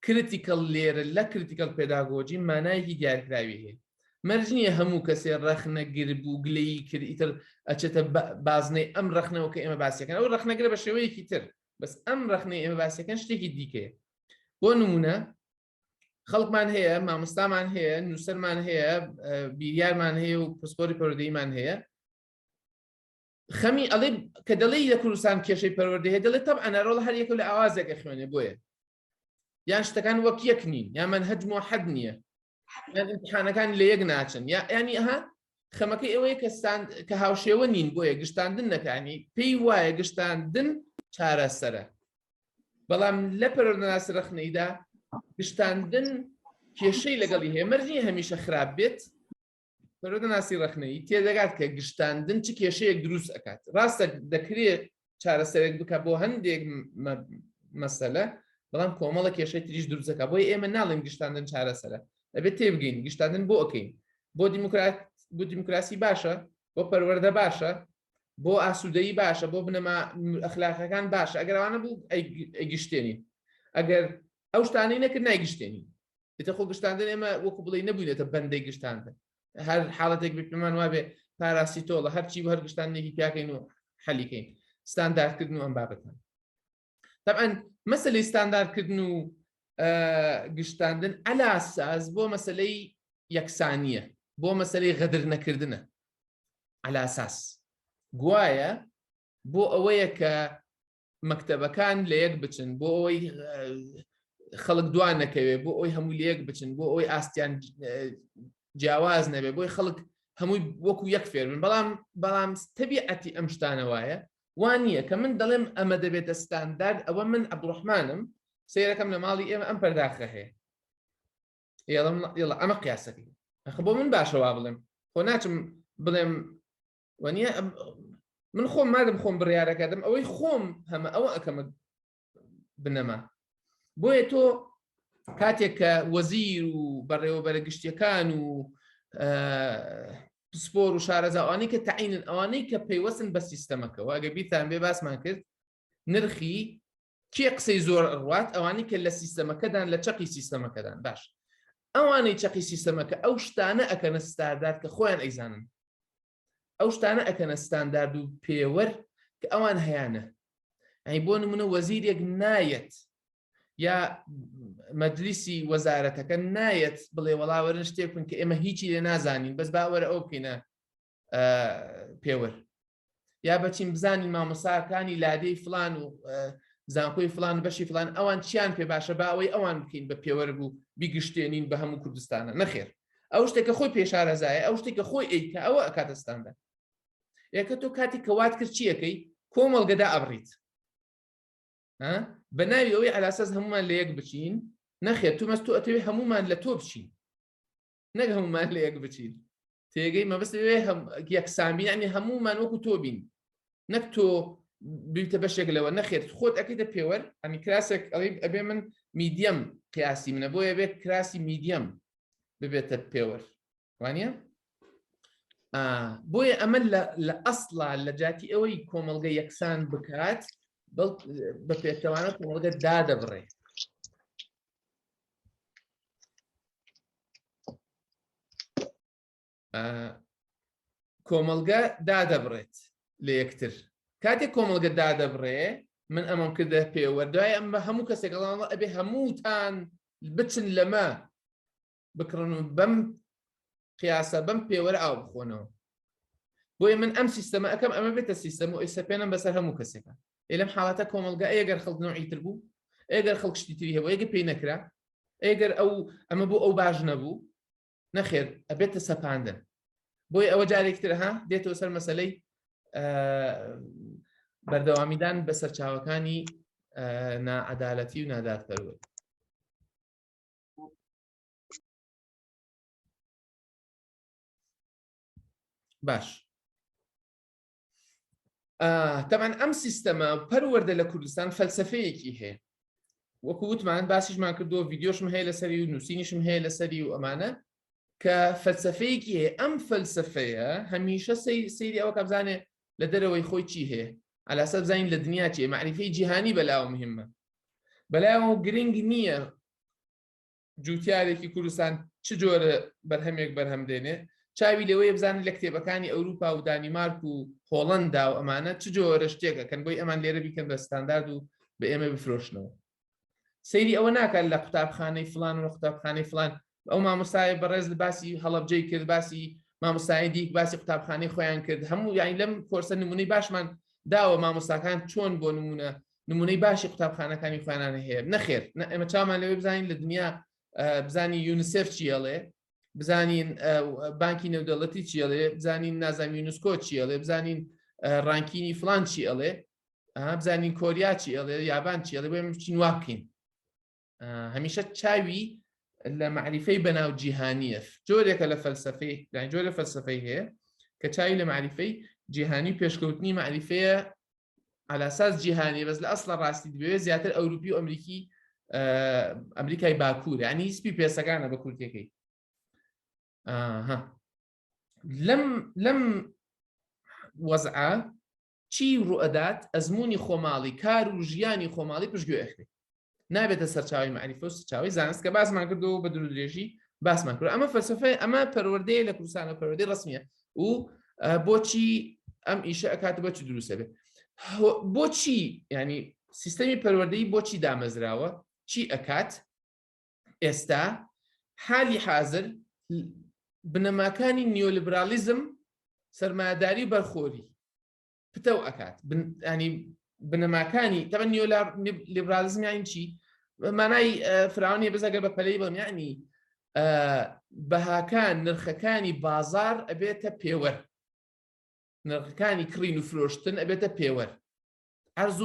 کریتیکەل لێرە لە کریتیکەل پێداگۆجی مانایەکی دیارکراوی هەیە مەرج نییە هەموو کەسێ ڕەخنەگر بوو گلەی کرد ئیتر ئەچێتە بازنەی ئەم ڕەخنەوە کە ئێمە باسیەکەن ئەو ڕەخنەگرە بە شێوەیەکی تر بەس ئەم ڕەخنەی ئێمە باسیەکەن شتێکی دیکەیە بۆ نمونە خەڵکمان هەیە مامۆستامان هەیە نووسەرمان هەیە بیریارمان هەیە و پسپۆری پەروەردەییمان هەیە خەمی ئەڵێ کە دەڵێی لە کوردستان کێشەی پەروەردە هەیە دەڵێت تەبعەن ئەڕۆڵ هەر یەکە لە ئاوازێکە خوێنێ بۆیە یان شتەکان وەک یەک نین یان مەنهەج موحەد نییە یان ئیمتیحانەکان لە یەک ناچن یعنی ئەها خەمەکەی ئەوەیە کە هاوشێوە نین بۆیە گشتاندن نەکانی پێی وایە گشتاندن چارەسەرە بەڵام لە پەروەردەناسی ڕەخنەیدا گشتاندن کێشەی لەگەڵی هەیە مەرجی هەمیشە خراپ بێت پەروەردەناسی ڕەخنەیی تێدەگات کە گشتاندن چ کێشەیەک دروست ئەکات ڕاستە دەکرێت چارەسەرێک بکە بۆ هەندێک مەسەلە بەڵام کۆمەڵە کێشەی تریش دروستەکە بۆی ئێمە ناڵێن گشتاندن چارەسەرە دەبێت تێبگەین گشتاندن بۆ ئەوکەین بۆ دیموکراسی باشە بۆ پەروەردە باشە بۆ ئاسوودەیی باشە بۆ بنەما ئەخلاقەکان باشە ئەگەر ئەوانە بوو ئەیگشتێنین ئەگەر ئەو شتانەی نەکرد نایگشتێنین ئێتە خۆ گشتاندن ئێمە وەکو بڵێ نەبووینێتە بەندەی گشتاندن هەر حاڵەتێک بپێمان وابێ پاراسیتۆڵە هەرچی بۆ هەر گشتاندنێکی پیاکەین و حەلیکەین ستانداردکردن و ئەم بابەتان طبعا مەسەلەی ستانداردکردن و گشتاندن ئەلاساس بۆ مەسەلەی یەکسانیە بۆ مەسەلەی غەدر نەکردنە ئەلاساس گوایە بۆ ئەوەیە کە مەکتەبەکان لە یەک بچن بۆ ئەوەی خەڵک دوان نەکەوێ بۆ ئەوی هەموو لە یەک بچن بۆ ئەوەی ئاستیان جیاواز نەبێ بۆی خەڵک هەمووی وەکو یەک فێر بن بەڵام تەبیعەتی ئەم شتانە وایە وان نییە کە من دەڵێم ئەمە دەبێتە ستاندارد ئەوە من عەبدوڕەحمانم سەیرەکەم لە ماڵی ئێمە ئەم پەرداخە هەیە ئێڵە ئەمە قیاسەکەی ئەخە بۆ من باشەوا بڵێم خۆ ناچم بڵێم وانە من خۆم مادەم خۆم بڕیارەکەدەم ئەوەی خۆم هەمە ئەوە ئەەکەمە بنەما بۆیە تۆ کاتێک کە وەزیر و بەڕێوەبەرە گشتیەکان و پسپۆر و شارەزاوانەی کە تەعینن ئەوانەی کە پەیوەستن بە سیستەمەکەەوە ئەگە بیرتان بێ باسمان کرد نرخی کێ قسەی زۆر ئەڕوات ئەوانەی کە لە سیستەمەکەدان لە چەقی سیستەمەکەدان باش ئەوانەی چەقی سیستەمەکە ئەو شتانە ئەکەنە ستاندارد کە خۆیان ئەیزانن ئەو شتانە ئەکەنە ستاندارد و پێوەەر کە ئەوان هەیەە ئەی بۆ نمونە وەزیرێک نایەت یا مەجلیسی وەزارەتەکە نایەت بڵێ وەڵاوەرن شتێک بن کە ئێمە هیچی لێ نازانین بەس باوەرە ئەو بکەینە پێوەەر یا بەچین بزانین مامۆساکانی لادەی فلان و زانکۆی فلان بەشی فلان ئەوان چیان پێ باشە با ئەوەی ئەوان بکەین بە پێوەەر بوو بیگشتێنین بە هەموو کوردستانە نەخێر ئەو شتێکە خۆی پێشارەزایە ئەو شتێکە خۆی ئەیکە ئەوە ئەکاتەستاندا یەکە تۆ کاتی کەوات کرد چیەکەی کۆمەڵگەدا ئەبڕیت بە ناوی ئەوەی ئەلاساس هەمومان لە یەک بچین نەخێر تۆ ئەتەوێ هەمومان لە تۆ بچین نەک هەمومان لە یەک بچین تێگەی مەبەست یەکسانبین ینی هەمومان وەکو تۆ بین نەک تۆ بیتە بەشێک لەوە نەخێت خۆت ئەەکەیتە پێوەەر ئەنی کراسێک ئەبێ من میدیەم قیاسی منە بۆیە بێت کراسی میدیەم ببێتە پێوەەر وانە بۆیە ئەمە لە ئەسڵا لە جاتی ئەوەی کۆمەڵگە یەکسان بکات بە پێچەوانە کۆمەڵگە دادەبڕێ کۆمەڵگە دادەبڕێت لە یەکتر کاتێک کۆمەڵگە دادەبڕێ من ئەمەم کردە پێوە دوای ئەم بە هەموو کەسێک ئەبێ هەمووتان بچن لەمە بکڕن و بەم قیاسە بەم پێوەرە ئاو بخۆنەوە بۆیە من ئەم سیستەمە ئەەکەم ئەمە بێتە سیستەم و ئێسەپێنم بەسەر هەموو کەسێکە لەم حاڵاتە کۆمەڵگە ئەگەر خەڵک نوعیتر بوو ئەگەر خەڵک شتی تری هەبوو ئەگەر پێی نەکرا ئەگەر ئەمە بوو ئەو باش نەبوو نەخێر ئەبێتە سەپاندن بۆی ئەوە جارێکتر دێتەوە سەر مەسەلەی بەردەوامیدان بە سەرچاوەکانی نائەدالەتی و نادادپەروەری باش تەمان ئەم سیستەمە پەروەردە لە کوردستان فەلسەفەیەکی هەیە وەکو وتمان باسیشمان کردووە ڤیدیۆشم هەیە لەسەری و نووسینیشم هەیە لەسەری و ئەمانە کە فەلسەفەیەکی هەیە ئەم فەلسەفەیە هەمیشە سەیری ئەوە کە بزانێ لە دەرەوەی خۆی چی هەیە ئەلاسە بزانین لە دنیا چیە معریفەی جیهانی بەلاوە مهمە بەلاوە گرنگ نییە جوتیارێکی کوردستان چ جۆرە بەرهەمێک بەرهەم دێنێ چاوی لەوەیە بزانن لە کتێبەکانی ئەوروپا و دانیمارک و هۆڵەندا و ئەمانە چ جۆرە شتێکە کەن بۆی ئەمان لێرە بیکەن بە ستاندارد و بە ئێمە بفرۆشنەوە سەیری ئەوە ناکات لە قوتابخانەی فلان و قوتابخانەی فلان ئەو مامۆستای بەڕێز لە باسی هەڵەبجەی کرد باسی مامۆستای دیک باسی قوتابخانەی خۆیان کرد هەموو یانی لەم کۆرسە نمونەی باشمان داوە مامۆستاکان چۆن بۆ نمونەی باشی قوتابخانەکانی خۆیانانە هەیە نەخێر ئێمە چامان لەوێ بزانین لە دنیا بزانی یونیسف چیەڵێ بزانین بانکی نێودەوڵەتی چیەڵێ بزانین نازانین یونسکۆ چیەڵێ بزانین ڕانکینی فلان چیەڵێ بزانین کۆریا چیەڵێ یابان چیەڵێ بۆ ئێمە بچین وا بکەین هەمیشە چاوی لە معریفەی بەناو جیهانیە جۆرێکە لە فەلسەفەی جۆرە فەلسەفەی هەیە کە چاوی لە معریفەی جیهانی پێشکەوتنی معریفەیە على ئەساس جیهانی بەس لە ئەسڵە ڕاستی دەبێت زیاتر ئەوروپی و ئەمریکای باکوور ینی هیچپی پێسەکانە بە کورتەکەی لەم وەزعە چی ڕوئەدات ئەزمموی خۆماڵی کار و ژیانی خۆماڵی پشتگوێ ئەخرێت نابێتە سەرچاوی معریفە و سەرچاوی زانست کە باسمان کردەوە بە درودرێژی باسمان کرد ئەمە فەلسەفە ئەمە پەروەردەیە لە کوردستانە پەروەردەی ڕسمیە و بۆچی ئەم ئیشە ئەکاتە بەچی دروستە بێت بۆچی ینی سیستەمی پەروەردەیی بۆچی دامەزراوە چی ئەکات ئێستا حالی حاضر بنەماکانی نیۆلیبرالیزم سەرمایەداری و بەرخۆری پتە و ئەکات ینی بنەماکانی تەبە نیۆلیبرالیزم یانی چی مانای فراوانی بزەگە بە پەلەی بڵم یعنی بەهاکان نرخەکانی بازار ئەبێتە پێوەەر نرخەکانی کڕین و فرۆشتن ئەبێتە پێوەەر عەرز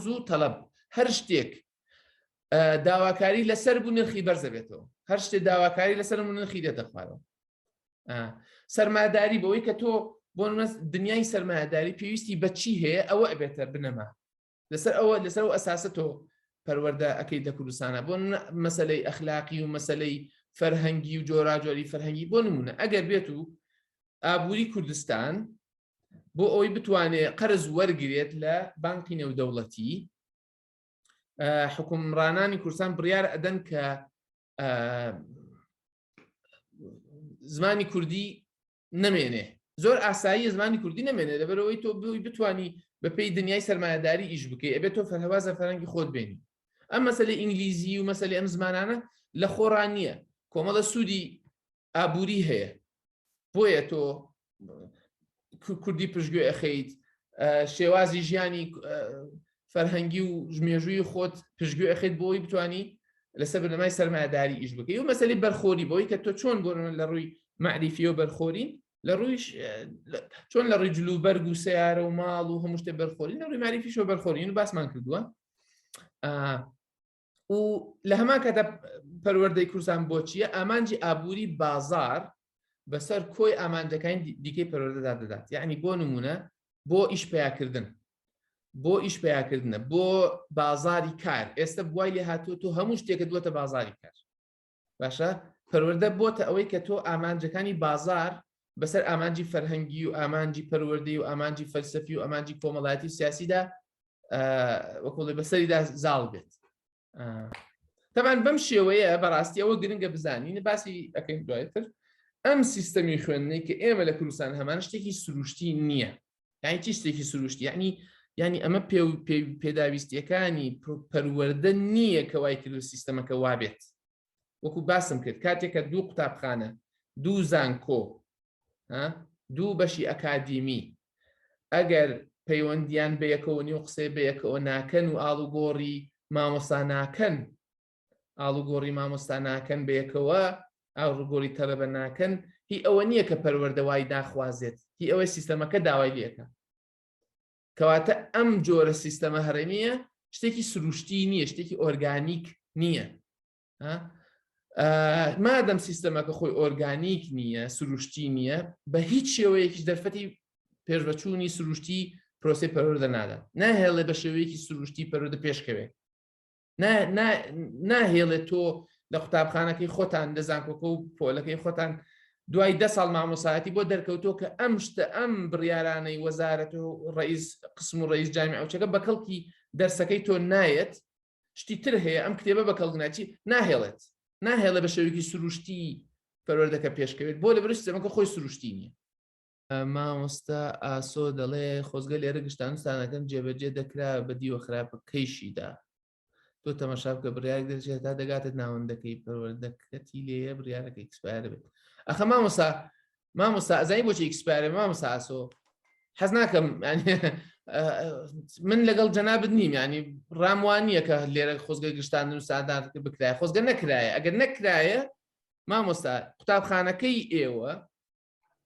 و تەڵەب هەر شتێک داواکاری لەسەر بوو نرخی بەرزە بێتەوە هەر شتێک داواکاری لەسەر نرخی دێتە خوارەوە سەرمایەداری بەوەی کە تۆ بۆ دنیای سەرمایەداری پێویستی بە چی هەیە ئەوە ئەبێتە بنەما لەسەر ئەوە ئەساسە تۆ پەروەردە ئەەکەی لە کوردستانە بۆ مەسەلەی ئەخلاقی و مەسەلەی فەرهەنگی و جۆراجۆری فەرهەنگی بۆ نمونە ئەگەر بێت و ئابووری کوردستان بۆ ئەوەی بتوانێت قەرز وەرگێت لە بانکی نێودەوڵەتی حکومڕانانی کوردستان بڕیار ئەدەن کە زمانی کوردی نەمێنێ زۆر ئاسایی زمانی کوردی نەمێنێ لەبەرەوەی تۆ بتوانی بە پێی دنیای سەرمایەداری ئیش بکەی ئەبێت تۆ فەرهەوازە فەرهەنگی خۆت بێنی ئەم مەسەلەی ئینگلیزی و مەسەلەی ئەم زمانانە لە خۆڕان نییە کۆمەڵە سوودی ئابووری هەیە بۆیە تۆ کوردی پشتگوێ ئەخەیت شێوازی ژیانی فەرهەنگی و ژمێژووی خۆت پشتگوێ ئەخێت بۆی بتوانی لەسەر بنەمای سەرمایەداری ئیش بکەی و مەسەلەی بەرخۆری بۆی کە تۆ چۆن بۆ لە ڕووی معریفی و بەرخۆرین لە ڕووی چۆن لە ڕووی جلوبەرگ و سیارە و ماڵ و هەموو شتێ بەرخۆرین لە ڕووی معریفیشەوە بەرخۆرین و باسمان کردووە و لە هەمان کاتە پەروەردەی کوردستان بۆ چییە؟ ئامانجی ئابووری بازار بەسەر کۆی ئامانجەکانی دیکەی پەروەردەدا دەدات. یعنی بۆ نمونە بۆ ئیش پیاکردن، بۆ ئیش پیاکردنە، بۆ بازاری کار. ئێستا بوای لێ هاتووە تۆ هەموو شتێکت بۆتە بازاری کار. باشە پەروەردە بۆتە ئەوەی کە تۆ ئامانجەکانی بازار بەسەر ئامانجی فەرهەنگی و ئامانجی پەروەردەی و ئامانجی فەلسەفی و ئامانجی کۆمەڵایەتی سیاسیدا وەکوڵێ بەسەریدا زاڵ بێت. تەمان بەم شێوەیە بەڕاستی ئەوە گرنگە بزانین باسی ئەەکەین دوایتر ئەم سیستەمی خوێندنەی کە ئێمە لە کوردستان هەمان شتێکی سروشتی نییە. یعنی چی شتێکی سروشتی؟ یعنی ئەمە پێداویستیەکانی پەروەردە نییە کە وای کرد سیستەمەکە وابێت. وەکو باسم کرد کاتێککە دوو قوتابخانە، دوو زانکۆ، دوو بەشی ئەکادیمی ئەگەر پەیوەندیان بە یەکەوە نیو قسێ بە یەکەوە ناکەن و ئاڵوگۆڕی مامۆستا ناکەن، ئاڵوگۆڕی مامۆستا ناکەن بە یەکەوە ئاڵوگۆڕی تەلەبە ناکەن، هی ئەوە نییە کە پەروەردەوای داخوازێت، هی ئەوەی سیستەمەکە داوای لێکە. کەواتە ئەم جۆرە سیستەمە هەرێمیە شتێکی سروشتی نییە، شتێکی ئۆرگانیک نییە. مادەم سیستەمەکە خۆی ئۆرگانیک نییە، سروشتی نییە، بە هیچ شێوەیەکیش دەرفەتی پێشبەچوونی سروشتی پرۆسی پەروەردە نادات. ناهێڵێ بە شێوەیەکی سروشتی پەروەردە پێشکەوێت. ناهێڵێت تۆ لە قوتابخانەکەی خۆتان لە زانکۆکە و پۆلەکەی خۆتان دوای 10 ساڵ مامۆسایەتی بۆ دەرکەوتۆ کە ئەم شتە ئەم بڕیارانەی وەزارەت و ڕئیس قسم و ڕئیس جامیع ئەوچەکە بەکەڵکی دەرسەکەی تۆ نایەت، شتی تر هەیە ئەم کتێبە بەکەڵگناچی ناهێڵێت، ناهێڵێ بە شێوەیەکی سروشتی پەروەردەکە پێشکەوێت بۆ لەبەر سیستەمەکە خۆی سروشتی نییە. مامۆستا ئاسۆ دەڵێ خۆزگە لێرە گشتانستانەکەم جێبەجێ دەکرا بە دیوە خراپەکەیشیدا. تۆ تەماشا بکە بڕیارێک دەرچێت تا دەگاتت ناوەندەکەی پەروەردەکەتی لێیە بڕیارەکە ئیکسپایر بێت. ئەخە مامۆستا ئەزانی بۆچی ئیکسپایرێ مامۆستا ئاسۆ؟ حەز ناکەم من لەگەڵ جەنابت نیم، ینی ڕام وان نییە کە لێرە خۆزگە گشتاندن و سادان بکرایە، خۆزگە نەکرایە. ئەگەر نەکرایە مامۆستا قوتابخانەکەی ئێوە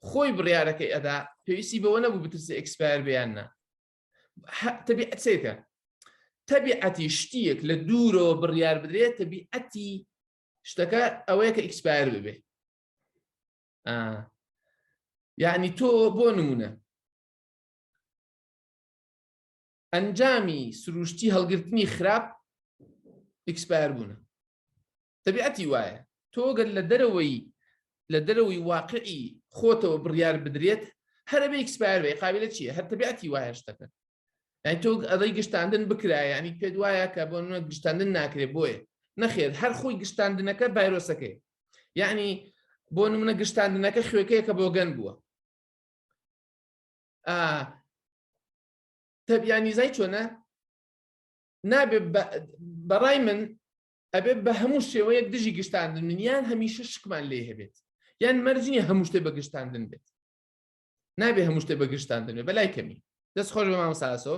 خۆی بڕیارەکەی ئەدا پێویستی بەوە نەبوو بترسێ ئەکسپایر بیاننا. تەبیعەتێکە، تەبیعەتی شتێک لە دوورەوە بڕیار بدرێت، تەبیعەتی شتەکە ئەوەیە کە ئیکسپایر ببێ. یعنی تۆ بۆ نمونە ئەنجامی سروشتی هەڵگرتنی خراپ ئیکسپایر بوونە. تەبیعەتی وایە. تۆ گەر لە دەرەوەی واقعی خۆتەوە بڕیار بدرێت هەرە بە ئیکسپایر بێ. قابلە چییە؟ هەر تەبیعەتی وایە شتەکە. یعنی تۆ ئەڵەی گشتاندن بکرایە، ینی پێت وایە کە بۆ نمونە گشتاندن ناکرێت بۆیە. نەخێر، هەر خۆی گشتاندنەکە ڤایرۆسەکەی. یعنی بۆ نمونە گشتاندنەکە خوێکەیە کە بۆ گەن بووە. تەبیانیزای چۆنە؟ نابێت بەڕای من ئەبێت بە هەموو شێوەیەک دژی گشتاندن یان هەمیشە شکمان لێ هەبێت، یان مەرجنی هەموو شتێ بە گشتاندن بێت. نابێ هەموو شتێ بە گشتاندن بێت. بەلای کەمی دەست خۆش بە مامۆستا ئاسۆ.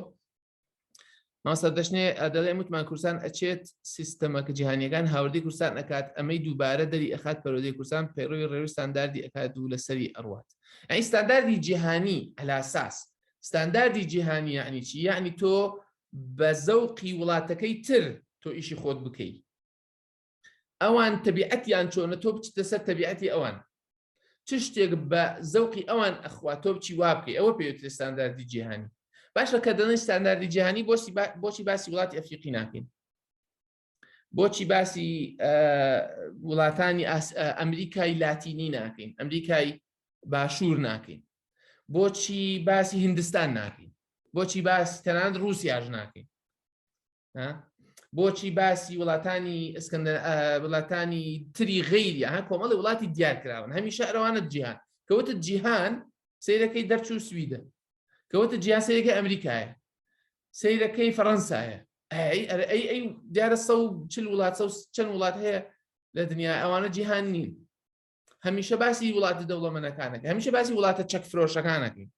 مامۆستا دەشنێ دەڵێ وتمان کوردستان ئەچێت سیستەمەکە جیهانیەکان هاوردەی کوردستان ئەکات، ئەمەی دووبارە دەری ئەخات پەروەردەی کوردستان پەیڕەوی ڕێوەی ستانداردی ئەکات و لەسەری ئەڕوات. ئەی ستانداردی جیهانی ئەلاساس. ستانداردی جیهانی یعنی چی؟ یعنی تۆ بە زەوقی وڵاتەکەی تر تۆ ئیشی خۆت بکەی. ئەوان تەبیعەتیان چۆنە تۆ بچیتە سەر تەبیعەتی ئەوان. چ شتێک بە زەوقی ئەوان ئەخوا تۆ بچی وا بکەی، ئەوە پێوترێت ستانداردی جیهانی. باشە کە دەڵێن ستانداردی جیهانی بۆچی باسی وڵاتی ئەفریقی ناکەین؟ بۆچی باسی وڵاتانی ئەمریکای لاتینی ناکەین، ئەمریکای باشوور ناکەین؟ بۆچی باسی هیندستان ناکەین؟ بۆچی باسی تەنانەت ڕووسیاش ناکەین؟ بۆچی باسی وڵاتانی تری غەیری کۆمەڵی وڵاتی دیارکراون؟ هەمیشە ئەوانت جیهان کەوتت جیهان سەیرەکەی دەرچوو سویدە، کەوتت جیهان سەیرەکەی ئەمریکایە، سەیرەکەی فەڕەنسایە. ئەی دیارە 140 وڵات چەند وڵات هەیە لە دنیا، ئەوانە جیهان نین. هەمیشە باسی وڵاتی دەوڵەمەندەکانەکە، هەمیشە باسی وڵاتە چەک فرۆشەکانەکەین.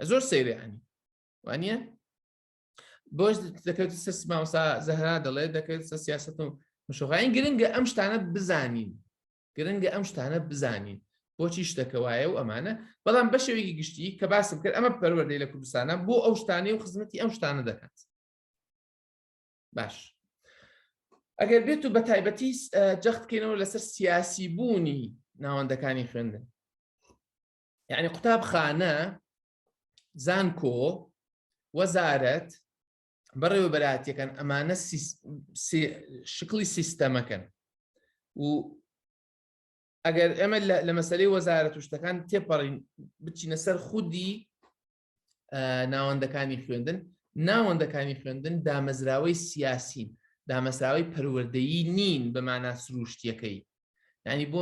زۆر سەیرەیانی وانە؟ بۆش دەکەوێت مامۆستا زەهرا دەڵێت دەکەوێت سیاست و مشۆخاین. گرنگە ئەم شتانە بزانین، گرنگە ئەم شتانە بزانین بۆچی شتەکە وایە و ئەمانە. بەڵام بە شێوەیەکی گشتی کە باسم کرد ئەمە پەروەردەی لە کوردستانە بۆ ئەو شتانەی و خزمەتی ئەم شتانە دەکات. باش ئەگەر بێت و بە تایبەتی جەختکەینەوە لەسەر سیاسی بوونی ناوەندەکانی خوێندن. یعنی قوتابخانە، زانکۆ، وەزارەت بەڕێوەبەرهاتیەکان ئەمانە شکلی سیستەمەکەن و ئەگەر ئێمە لە مەسەلەی وەزارەت و شتەکان تێپەڕین بچینە سەر خودی ناوەندەکانی خوێندن، ناوەندەکانی خوێندن دامەزراوەی سیاسین، دامەزراوەی پەروەردەیی نین بە مانای سروشتیەکەی. یعنی بۆ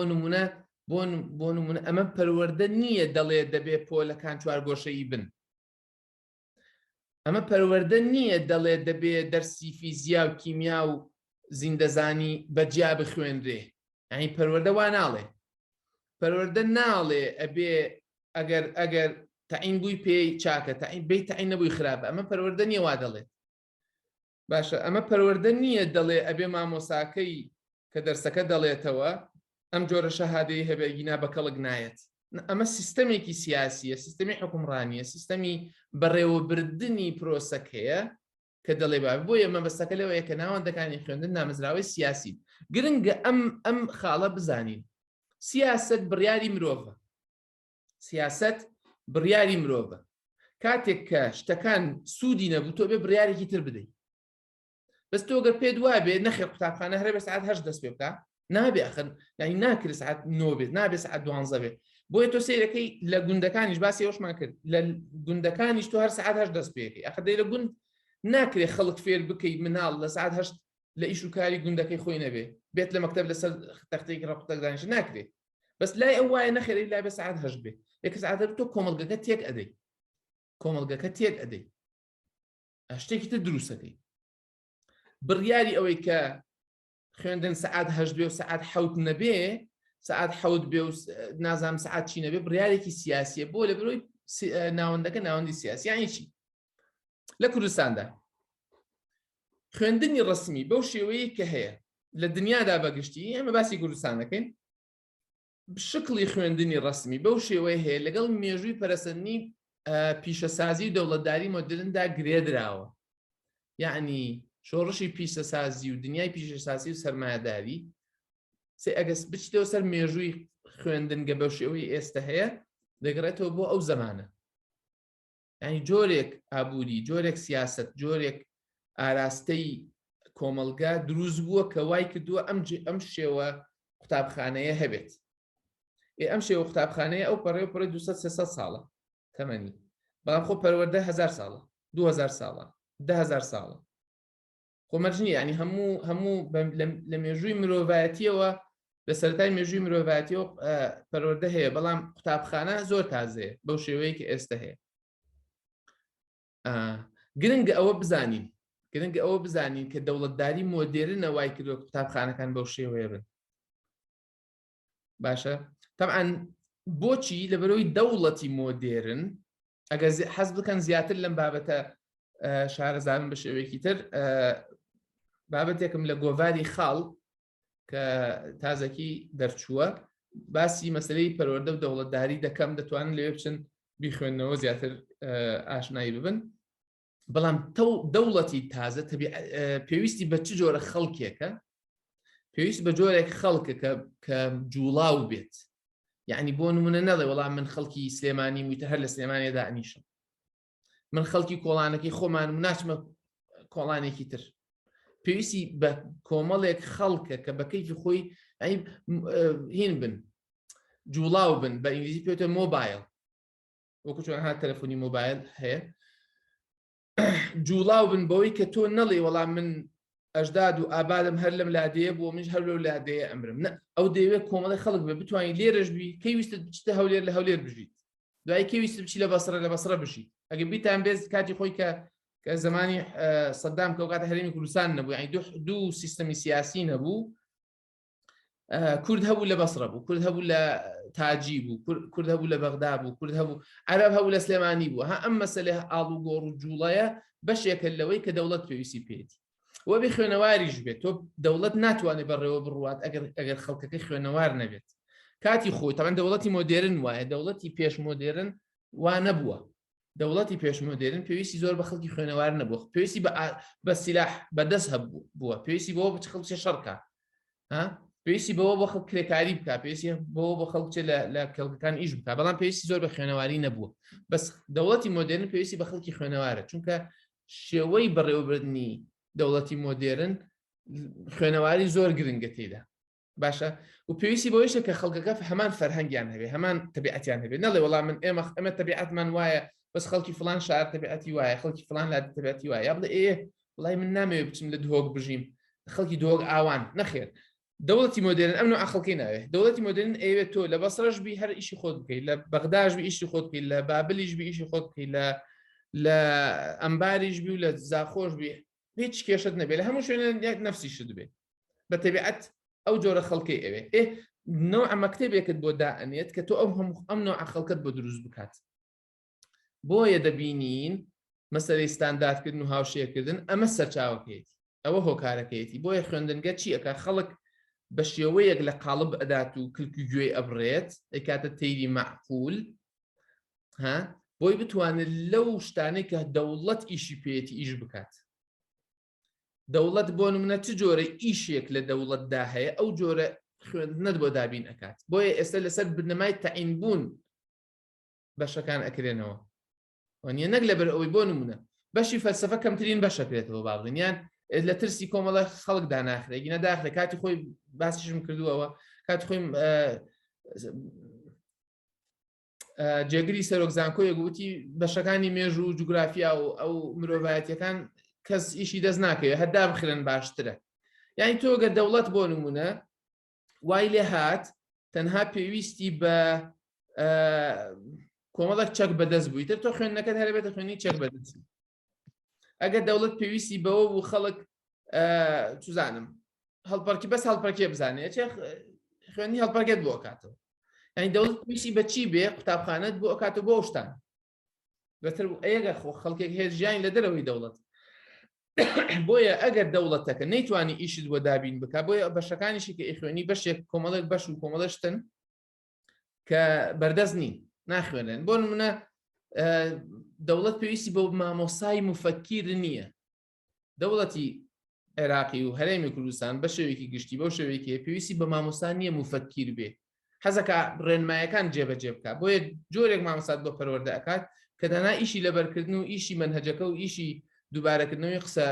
نمونە ئەمە پەروەردە نییە دەڵێ دەبێ پۆلەکان چوارگۆشەیی بن. ئەمە پەروەردە نییە دەڵێ دەبێ دەرسی فیزیا و کیمیا و زیندەزانی بەجیا بخوێنرێ. یعنی پەروەردە وا ناڵێ. پەروەردە ناڵێ ئەبێ ئەگەر تەعین بووی پێی چاکە، بێی تەعین نەبووی خراپە. ئەمە پەروەردە نییە وا دەڵێت. باشە، ئەمە پەروەردە نییە دەڵێ ئەبێ مامۆساکەی کە دەرسەکە دەڵێتەوە ئەم جۆرە شەهادەی هەبێ گینا بە کەڵک نایەت. ئەمە سیستەمێکی سیاسیە، سیستەمی حکومڕانیە، سیستەمی بەڕێوەبردننی پرۆسەکەیە کە دەڵێ بۆیە مەبەستەکە لەوەیە کە ناوەندەکانی خوێندن نامەزراوەی سیاسی. گرنگە ئەم خاڵە بزانین. سیاست بڕیاری مرۆڤە. سیاست بڕیاری مرۆڤە. کاتێک کە شتەکان سوودی نەبوو تۆ بێ بڕیارێکی تر بدەیت. بەس تۆ گەر پێت وابێ نەخێ قوتابخانە هەرێ بە سەعات 8 دەست پێ بکە، نابێ ئەخن یعنی ناکرێت سەعات 9 بێت، نابێ سەعات 12 بێت. بۆیە تۆ سەیرەکەی لە گوندەکانیش باسی ئەوشمان کرد، لە گوندەکانیش تۆ هەر سەعات 8 دەست پێکەی. ئەخە دەی لە گوند ناکرێت خەڵک فێر بکەی مناڵ لە سەعات 8 لە ئیش و کاری گوندەکەی خۆی نەبێ، بێت لە مەکتەب لەسەر تەختەیەکی ڕقوتەک دانیشت ناکرێت. بەس لای ئەو وایە نەخێری لای بە سەعات 8 بێ. یەکە سەعات تۆ کۆمەڵگەکە تێک ئەدەی. کۆمەڵگەکە تێک ئەدەی. شتێکی تر دروستەکەی. بڕیاری ئەوەی کە خوێندن سەعات 8 بێ و سەعات 7 نەبێ، سەعات 7 بێ و نازانم سەعات چی نەبێ، بڕیارێکی سیاسیە بۆ لە بەرەوەی ناوەندەکە ناوەندی سیاسی. یعنی چی؟ لە کوردستاندا خوێندنی ڕسمی بەو شێوەیە کە هەیە لە دنیادا بەگشتی، ئێمە باسی کوردستان دەکەین، شکلی خوێندنی ڕسمی بەو شێوەیە هەیە لەگەڵ مێژووی پەرەسەندنی پیشەسازی و دەوڵەتداری مۆدرندا گرێدراوە. یعنی شۆڕشی پیشەسازی و دنیای پیشەسازی و سەرمایەداری ئەگەس بچیتەوە سەر مێژووی خوێندنگە بەو شێوەی ئێستا هەیە دەگەڕێتەوە بۆ ئەو زەمانە. یعنی جۆرێک ئابووری، جۆرێک سیاست، جۆرێک ئاراستەی کۆمەلگا دروست بووە کە وای کردووە ئەم شێوە قوتابخانەیە هەبێت. ئەم شێوە قوتابخانەیە ئەو پەڕێ 200-300 ساڵە تەمەنی، بەڵام خۆ پەروەردە 1000 ساڵە، 2000 ساڵە، 10000 ساڵە. خۆمەرجنی ینی هەموو لە مێژووی مرۆڤایەتیەوە لە سەرەتای مێژووی مرۆڤایەتیەوە پەروەردە هەیە، بەڵام قوتابخانە زۆر تازەیە بەو شێوەیە کە ئێستا هەیە. گرنگە ئەوە بزانین کە دەوڵەتداری مۆدێرنە وای کردووە قوتابخانەکان بەو شێوەیە بن. باشە؟ تەبعاً بۆچی لەبەرەوەی دەوڵەتی مۆدێرن، ئەگەر حەز بکەن زیاتر لەم بابەتە شارەزانن بە شێوەیەکی تر، بابەتێکم لە گۆڤاری خاڵ کە تازەکی دەرچووە باسی مەسلەی پەروەردە و دەوڵەتداری دەکەم، دەتوانن لەوێ بچن بیخوێنەوە زیاتر ئاشنایی ببن. بەڵام دەوڵەتی تازە پێویستی بە چ جۆرە خەڵکێکە؟ پێویست بە جۆرێک خەڵکە کە جوڵاو بێت. یعنی بۆ نمونە نەڵێ وەڵام من خەڵکی سلێمانی ویتە هەر لە سلێمانێدا ئەنیشم، من خەڵکی کۆڵانەکەی خۆمانم ناچمە کۆڵانێکی تر. پێویستی بە کۆمەڵێک خەڵکە کە بە کەیفی خۆی هین بن، جوڵاو بن، بە ئینگلیزی پێوتە مۆبایل، وەکو چۆن هات تەلەفۆنی مۆبایل هەیە، جوڵاو بن بەوەی کە تۆ نەڵێ وەڵام من ئەژداد و ئابادم هەر لەم لادەیە بۆ منش هەر لەو لادەیە ئەمرم. ئەو دەیەوێت کۆمەڵی خەڵک بێ بتوانین لێرەش بی، کەیویستت بچتە هەولێر لە هەولێر بژیت، دوای کەویست بچی لە بەسرە بشیت. ئەگەر بیتان بێت کاتی خۆی کە زمانی سەدام کە کاتە هەرێمی کوردستان نەبوو، یعنی دوو سیستەمی سیاسی نەبوو، کورد هەبوو لە بەسرە بوو، کورد هەبوو لە تاجی بوو، کورد هەبوو لە بەغدا بوو، کورد هەبوو، عەرەب هەبوو لە سلێمانی بوو. ئەم مەسەلەی ئاڵ و گۆڕ و جوڵەیە بەشێکە لەوەی کە دەوڵەت پێویستی پێێتی. وە بێ خوێنەواریش بێت، تۆ دەوڵەت ناتوانێت بەڕێوە بڕوات ئەگەر خەڵکەکەی خوێنەوار نەبێت. کاتی خۆی تەمەن دەوڵەتی مۆدێرن وایە، دەوڵەتی پێش مۆدێرن وا نەبووە. دەوڵەتی پێشمۆدێرن پێویستی زۆر بە خەڵکی خوێنەوار نەبوو، پێویستی بە سیلاح بەدەست هەبووە، پێویستی بەوە بچ خەڵکی شەڕکە، پێویستی بەوە بۆ خەڵک کرێکاری بکە، پێویستی بەوە بۆ خەڵکچە لە کەڵکەکان ئیش بکە، بەڵام پێویستی زۆر بە خوێنەواری نەبووە. بەس دەوڵەتی مۆدێرن پێویستی بە خەڵکی خوێنەوارە، چونکە شێوەی بەڕێوەبردننی دەوڵەتی مۆدێرن خوێنەواری زۆر گرنگە تێدا. باشە و پێویستی بەوەیشە کە خەڵکەکە هەمان فەرهەنگیان هەبێ، هەمان تەبیعەتیان هەبێ، نەڵێ وەڵام من ئێمە تەبیعەتمان وایە بەس خەڵکی فلان شار تەبیعەتی وایە، خەڵکی فلان لا تەبیعەتی وایە، یا بڵێ وڵای من نامەوێت بچم لە دهۆک بژیم، خەڵکی دهۆک ئاوان نەخێر. دەوڵەتی مۆدێرن ئەم نوع خەڵکی ناوێ، دەوڵەتی مۆدێرن ئەوێت تۆ لە بەسڕەش بی هەر ئیشی خۆت بکەیت، لە بەغداش بی ئیشی خۆت بکەیت، لە بابلیش بی ئیشی خۆت بکەیت، لە ئەمباریش بی و لە زاخۆش بی، هیچ کێشت نەبێت، لە هەموو شوێنە یەک نەفسیشت بێت بە تەبیعەت ئەو جۆرە خەڵکی ئەوێ نوع مەکتێبێکت بۆ دائنێت کە تۆ ئەم نوع خەڵکت بۆ دروست بکات. بۆیە دەبینین مەسەلەی ستانداردکردن و هاوشێرکردن ئەمە سەرچاوەکەیەتی، ئەوە هۆکارەکەیەتی. بۆیە خوێندنگە چی ئەکا؟ خەڵک بە شێوەیەک لە قاڵب ئەدات و کلکی گوێ ئەبڕێت، ئەکاتە تەیری معقول، بۆی بتوانێت لەو شتانەی کە دەوڵەت ئیشی پێێتی ئیش بکات. دەوڵەت بۆ نمونە چ جۆرە ئیشێک لە دەوڵەتدا هەیە ئەو جۆرە خوێندنت بۆ دابین ئەکات. بۆیە ئێستا لەسەر بنەمای تەعینبوون بەشەکان ئەکرێنەوە، وانە نەک لەبەر ئەوەی بۆ نمونە بەشی فەلسەفە کەمترین بەشەکرێتەوە با بڵێن، یان لە ترسی کۆمەڵە خەڵکدا ناخرێ، گینە داخرێ. کاتی خۆی باسیشم کردووەوە، کاتی خۆی جێگری سەرۆکزانکۆیە گوتی بەشەکانی مێژ و جوگرافیا و ئەو مرۆڤایەتیەکان کەس ئیشی دەست ناکەوێت، هەردا بخرێن باشترە. یانی تۆ گە دەوڵەت بۆ نمونە وای لێ هات تەنها پێویستی بە کۆمەڵک چەک بەدەست بووی، تر تۆ خوێندنەکەت هەربێتە خوێنی چەک بەدەست. ئەگەر دەوڵەت پێویستی بەوە بوو خەڵک چزانم هەڵپەرکی بەس هەڵپەرکێ بزانێت خوێنی هەڵپەرکێت بۆ ئەکاتەوە. یعنی دەوڵەت پێویستی بەچی بێ قوتابخانەت بۆ ئەکاتەوە بۆ شتان بەتر ئەگە خەڵکێک هێز ژیانی لە دەرەوەی دەوڵەت. بۆیە ئەگەر دەوڵەتەکە نەیتوانی ئیشت بۆ دابین بکە، بۆیە بەشەکانیشی کە ئیخوێنی بەشێک کۆمەڵێک بەش و کۆمەڵەشتن کە بەردەست نین ناخوێنن. بۆ نمونە دەوڵەت پێویستی بە مامۆسای مفەکیر نییە. دەوڵەتی عێراقی و هەرێمی کوردستان بە شێوەیەکی گشتی بەو شێوەیەکی پێویستی بە مامۆستا نییە مفەکیر بێ، حەزەکە ڕێنمایەکان جێبەجێ بکات. بۆیە جۆرێک مامۆسات بۆ پەروەردە ئەکات کە دانا ئیشی لەبەرکردن و ئیشی منهەجەکە و ئیشی دووبارەکردنەوەی قسە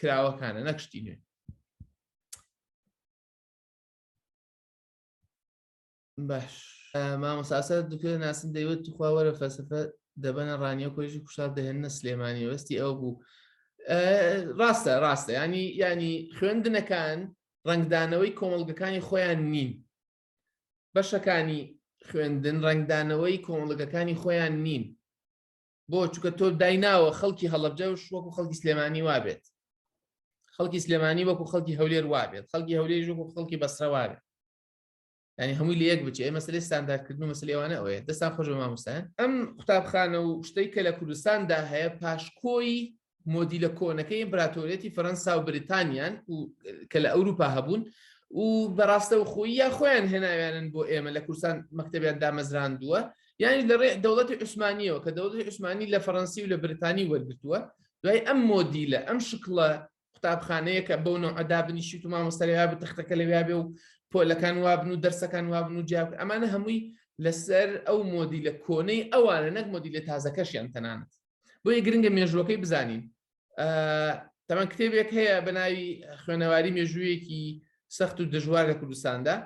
کراوەکانە نەکشتی نوێ. باش مامۆساسە دوکە ناسن دەیوت توخوا وەرە فەلسەفە دەبەنە ڕانیە کۆژی کوشار دەهێنە سلێمانی وەستی ئەو بوو. ڕاستە ینی خوێندنەکان ڕنگدانەوەی کۆمەڵگەکانی خۆیان نین. بەشەکانی خوێندن ڕنگدانەوەی کۆمەڵگەکانی خۆیان نین. بۆ چونکە تۆ دایناوە خەڵکی هەڵەبجە و وەکو خەڵکی سلێمانی وابێت، خەڵکی سلێمانی وەکو خەڵکی هەولێر وابێت، خەڵکی هەولێر وەکو خەڵکی بەسرە وابێت، ینی هەمووی لە یەک بچێ. مەسەلەی ستانداردکردن و مەسەلەی ئەوانە ئەوەیە. دەستان خۆش بە مامۆستایان. ئەم قوتابخانە و شتەی کە لە کوردستاندا هەیە پاشکۆی مۆدیلە کۆنەکەی ئیمپراتۆریەتی فەرەنسا و بریتانیان کە لە ئەوروپا هەبوون و بەڕاستە و خۆیە خۆیان هێناویانن بۆ ئێمە لە کوردستان مەکتەبیان دامەزراندووە، یانی لە ڕێ دەوڵەتی عوسمانیەوە کە دەوڵەتی عوسمانی لە فەڕەنسی و لە بریتانی وەرگرتووە. دوای ئەم مۆدیلە ئەم شکڵە قوتابخانەیە کە بەو نوع ئەدابنیشیت و مامۆستای بە تەختەکە لەوێ بێ و پۆلەکان وابن و دەرسەکان وابن و جیاب ئەمانە هەمووی لەسەر ئەو مۆدیلە کۆنەی ئەوانە نەک مۆدیلە تازەکەشیان تەنانەت. بۆیە گرنگە مێژووەکەی بزانین. تەمان کتێبێک هەیە بە ناوی خوێنەواری مێژوویەکی سەخت و دژوار لە کوردستاندا.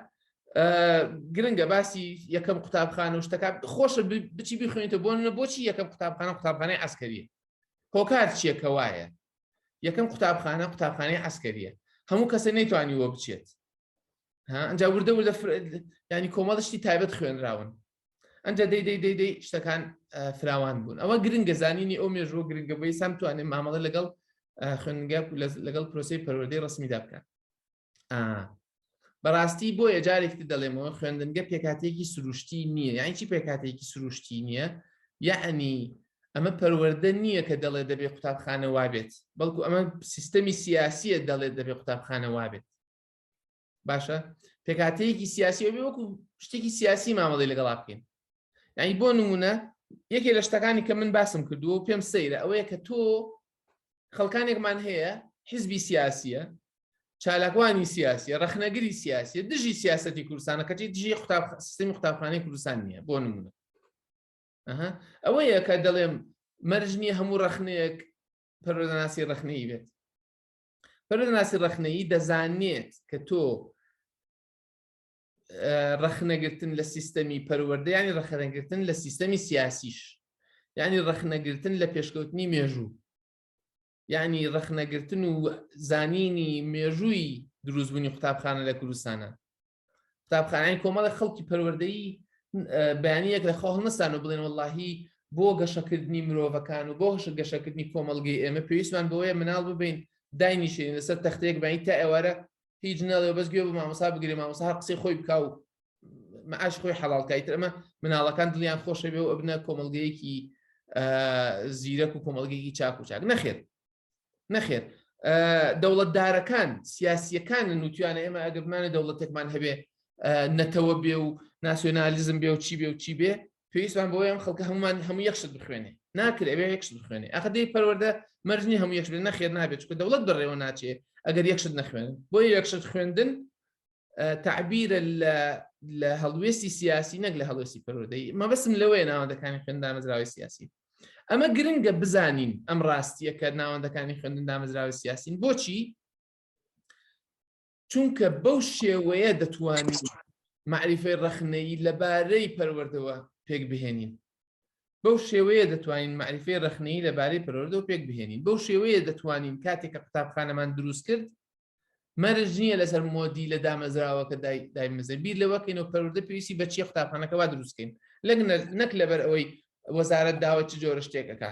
گرنگە باسی یەکەم قوتابخانە و شتەکە خۆشە بچی بخوێنیتەوە. بۆچی یەکەم قوتابخانەی عەسکەریە؟ هۆکار چییە کە وایە؟ یەکەم قوتابخانەی عەسکەریە، هەموو کەسە نەیتوانی وە بچێت. ئەنجا وردە ینی کۆمەڵشتی تایبەت خوێنراون، ئەنجا دەی شتەکان فراوان بوون. ئەوە گرنگە زانینی ئەو مێژووە گرنگە بۆی سام توانێت مامەڵە لەگەڵ خوێندنگە لەگەڵ پرۆسەی پەروەردەی ڕسمیدا بکەن. بەڕاستی بۆ جارێکی دەڵێمەوە خوێندنگە پێکاتێکی سروشتی نییە. یانی چی پێکاتێکی سروشتی نییە؟ یعنی ئەمە پەروەردە نییە کە دەڵێ دەبێ قوتابخانە وابێت، بەڵکو ئەمە سیستەمی سیاسیە دەڵێت دەبێ قوتابخانە وابێت. باشە پێکاتەیەکی سیاسی وەکو شتێکی سیاسی مامەڵی لەگەڵا بکەین. یعنی بۆ نمونە یەکێ لە شتەکانی کە من باسم کردووە و پێم سەیرە ئەوەیە کە تۆ خەڵکانێکمان هەیە حیزبی سیاسیە چالاکوانی سیاسیە ڕەخنەگری سیاسیە دژی سیاسەتی کوردستانە کەچی دژی سیستمی قوتابخانەی کوردستان نییە بۆ نمونە ئەوەیە کە دەڵێم مەرج نییە هەموو ڕەخنەیەک پەروەردەناسی ڕەخنەیی بێت پەروەردەناسی ڕەخنەیی دەزانێت کە تۆ ڕەخنەگرتن لە سیستەمی پەروەردە ینی ڕەخنەگرتن لە سیستەمی سیاسیش ینی ڕەخنەگرتن لە پێشکەوتنی مێژوو یعنی ڕەخنەگرتن و زانینی مێژووی دروستبوونی قوتابخانە لە کوردستانە قوتابخانەی کۆمەڵی خەڵکی پەروەردەیی بەیانیەک لە خۆ هەڵنەستان و بڵێن وەڵاهی بۆ گەشەکردنی مرۆڤەکان و بۆ گەشەکردنی کۆمەڵگەی ئێمە پێویستمان بەوەیە مناڵ ببین داینیشێن لەسەر تەختەیەک بانی تا ئێوارە هیچ نەڵێ بەس گوێ بە مامۆستا بگرێ مامۆستا هەر قسەی خۆی بکاو مەعاش خۆی حەڵاڵکایتر ئەمە مناڵەکان دڵیان خۆشە بێ و ئەبنە کۆمەڵگەیەکی زیرەک و کۆمەڵگەیەکی چاک و چاک نەخێر دەوڵەتدارەکان سیاسیەکان نوتوانە ئێمە ئەگەر بمانە دەوڵەتێکمان هەبێ نەتەوە بێ و ناسیۆنالیزم بێ و چی بێ و چی بێ پێویستمان بۆ ئەم خەڵکە هەموو یەکشت بخوێنێ ناکرێ بێ یەکشت بخوێنێ ئەخە دەی پەروەردە مەرجنی هەموو یەکشت بێ نەخێر نابێت چکە دەوڵەت بەڕێوە ناچێ ئەگەر یەکشت نەخوێنن بۆ یەکشت خوێندن تعبیرە لە هەڵوێستی سیاسی نەک لە هەڵوێستی پەروەردەیی مەبەستم لەوەیە ناوەندەکانی خوێندن دامەزراوەی سیاسی ئەمە گرنگە بزانین ئەم ڕاستیە کە ناوەندەکانی خوێندن دامەزراوەی سیاسین بۆچی چونکە بەو شێوەیە دەتوانین معریفەی ڕەخنەیی لەبارەی پەروەردەوە پێک بهێنین بەو شێوەیە دەتوانین معریفەی ڕەخنەیی لەبارەی پەروەردەوە پێک بهێنین بەو شێوەیە دەتوانین کاتێک کە قوتابخانەمان دروست کرد مەرج نییە لەسەر مۆدی لە دامەزراوەکە دایمەزە بیر لەوەکەینەوە پەروەردە پێویستی بە چی قوتابخانەکەوا دروستکەین نەک لەبەر ئەوەی وەزارەت داوە چ جۆرە شتێکەکە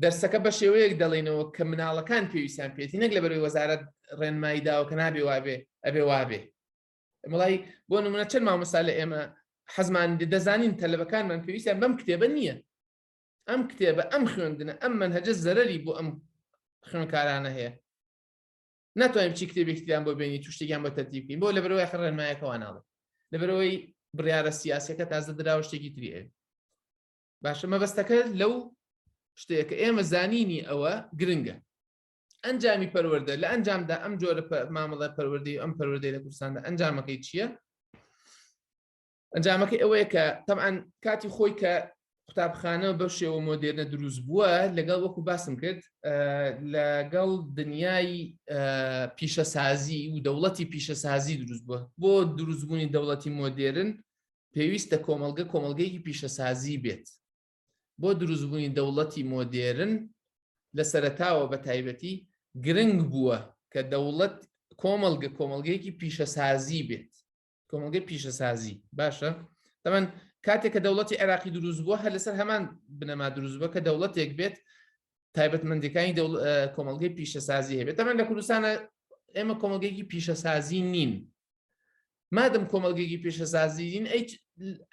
دەرسەکە بە شێوەیەک دەڵێنەوە کە مناڵەکان پێویستیان پێێتی نەک لەبەروی وەزارەت ڕێنمایی داوە کە نابێ وابێ ئەبێ وابێ وڵی بۆ نمونە چەند مامۆستا لە ئێمە حەزمان دەزانین تەلەبەکانمان پێویستیان بەم کتێبە نییە ئەم کتێبە ئەم خوێندنە ئەم منهەجە زەرەری بۆ ئەم خوێنکارانە هەیە ناتوانین بچی کتێبێکیان بۆ بینی تو شتێکیان بۆ تەرتیب بکەین بۆ لەبەرەوەی ڕێنماییەکەوە ناڵێ لەبەرەوەی بڕیارە سیاسەکە تازە دراوە شتێکی تری باشە مەبەستەکە لەو شتێکە ئێمە زانینی ئەوە گرنگە ئەنجامی پەروەردە لە ئەنجامدا ئەم جۆرە مامەڵە پەروەردەی ئەم پەروەردەی لە کوردستاندا ئەنجامەکەی چییە؟ ئەنجامەکەی ئەوەیە کە تەمەن کاتی خۆی کە قوتابخانە بەو شێوە مۆدێرنە دروست بووە لەگەڵ وەکو باسم کرد لەگەڵ دنیای پیشەسازی و دەوڵەتی پیشەسازی دروست بووە بۆ دروستبوونی دەوڵەتی مۆدێرن پێویستە کۆمەلگەیەکی پیشەسازی بێت بۆ دروستبوونی دەوڵەتی مۆدێرن لە سەرەتاوە بە تایبەتی گرنگ بووە کە دەوڵەت کۆمەلگەیەکی پیشەسازی بێت کۆمەلگەی پیشەسازی باشە تەمەن کاتێک کە دەوڵەتی عێراقی دروست بووە هەر لەسەر هەمان بنەما دروست بووە کە دەوڵەتێک بێت تایبەتمەندەکانی کۆمەلگەی پیشەسازی هەبێت تەمەن لە کوردستانە ئێمە کۆمەلگەیەکی پیشەسازی نین مادەم کۆمەلگەیەکی پیشەسازی نین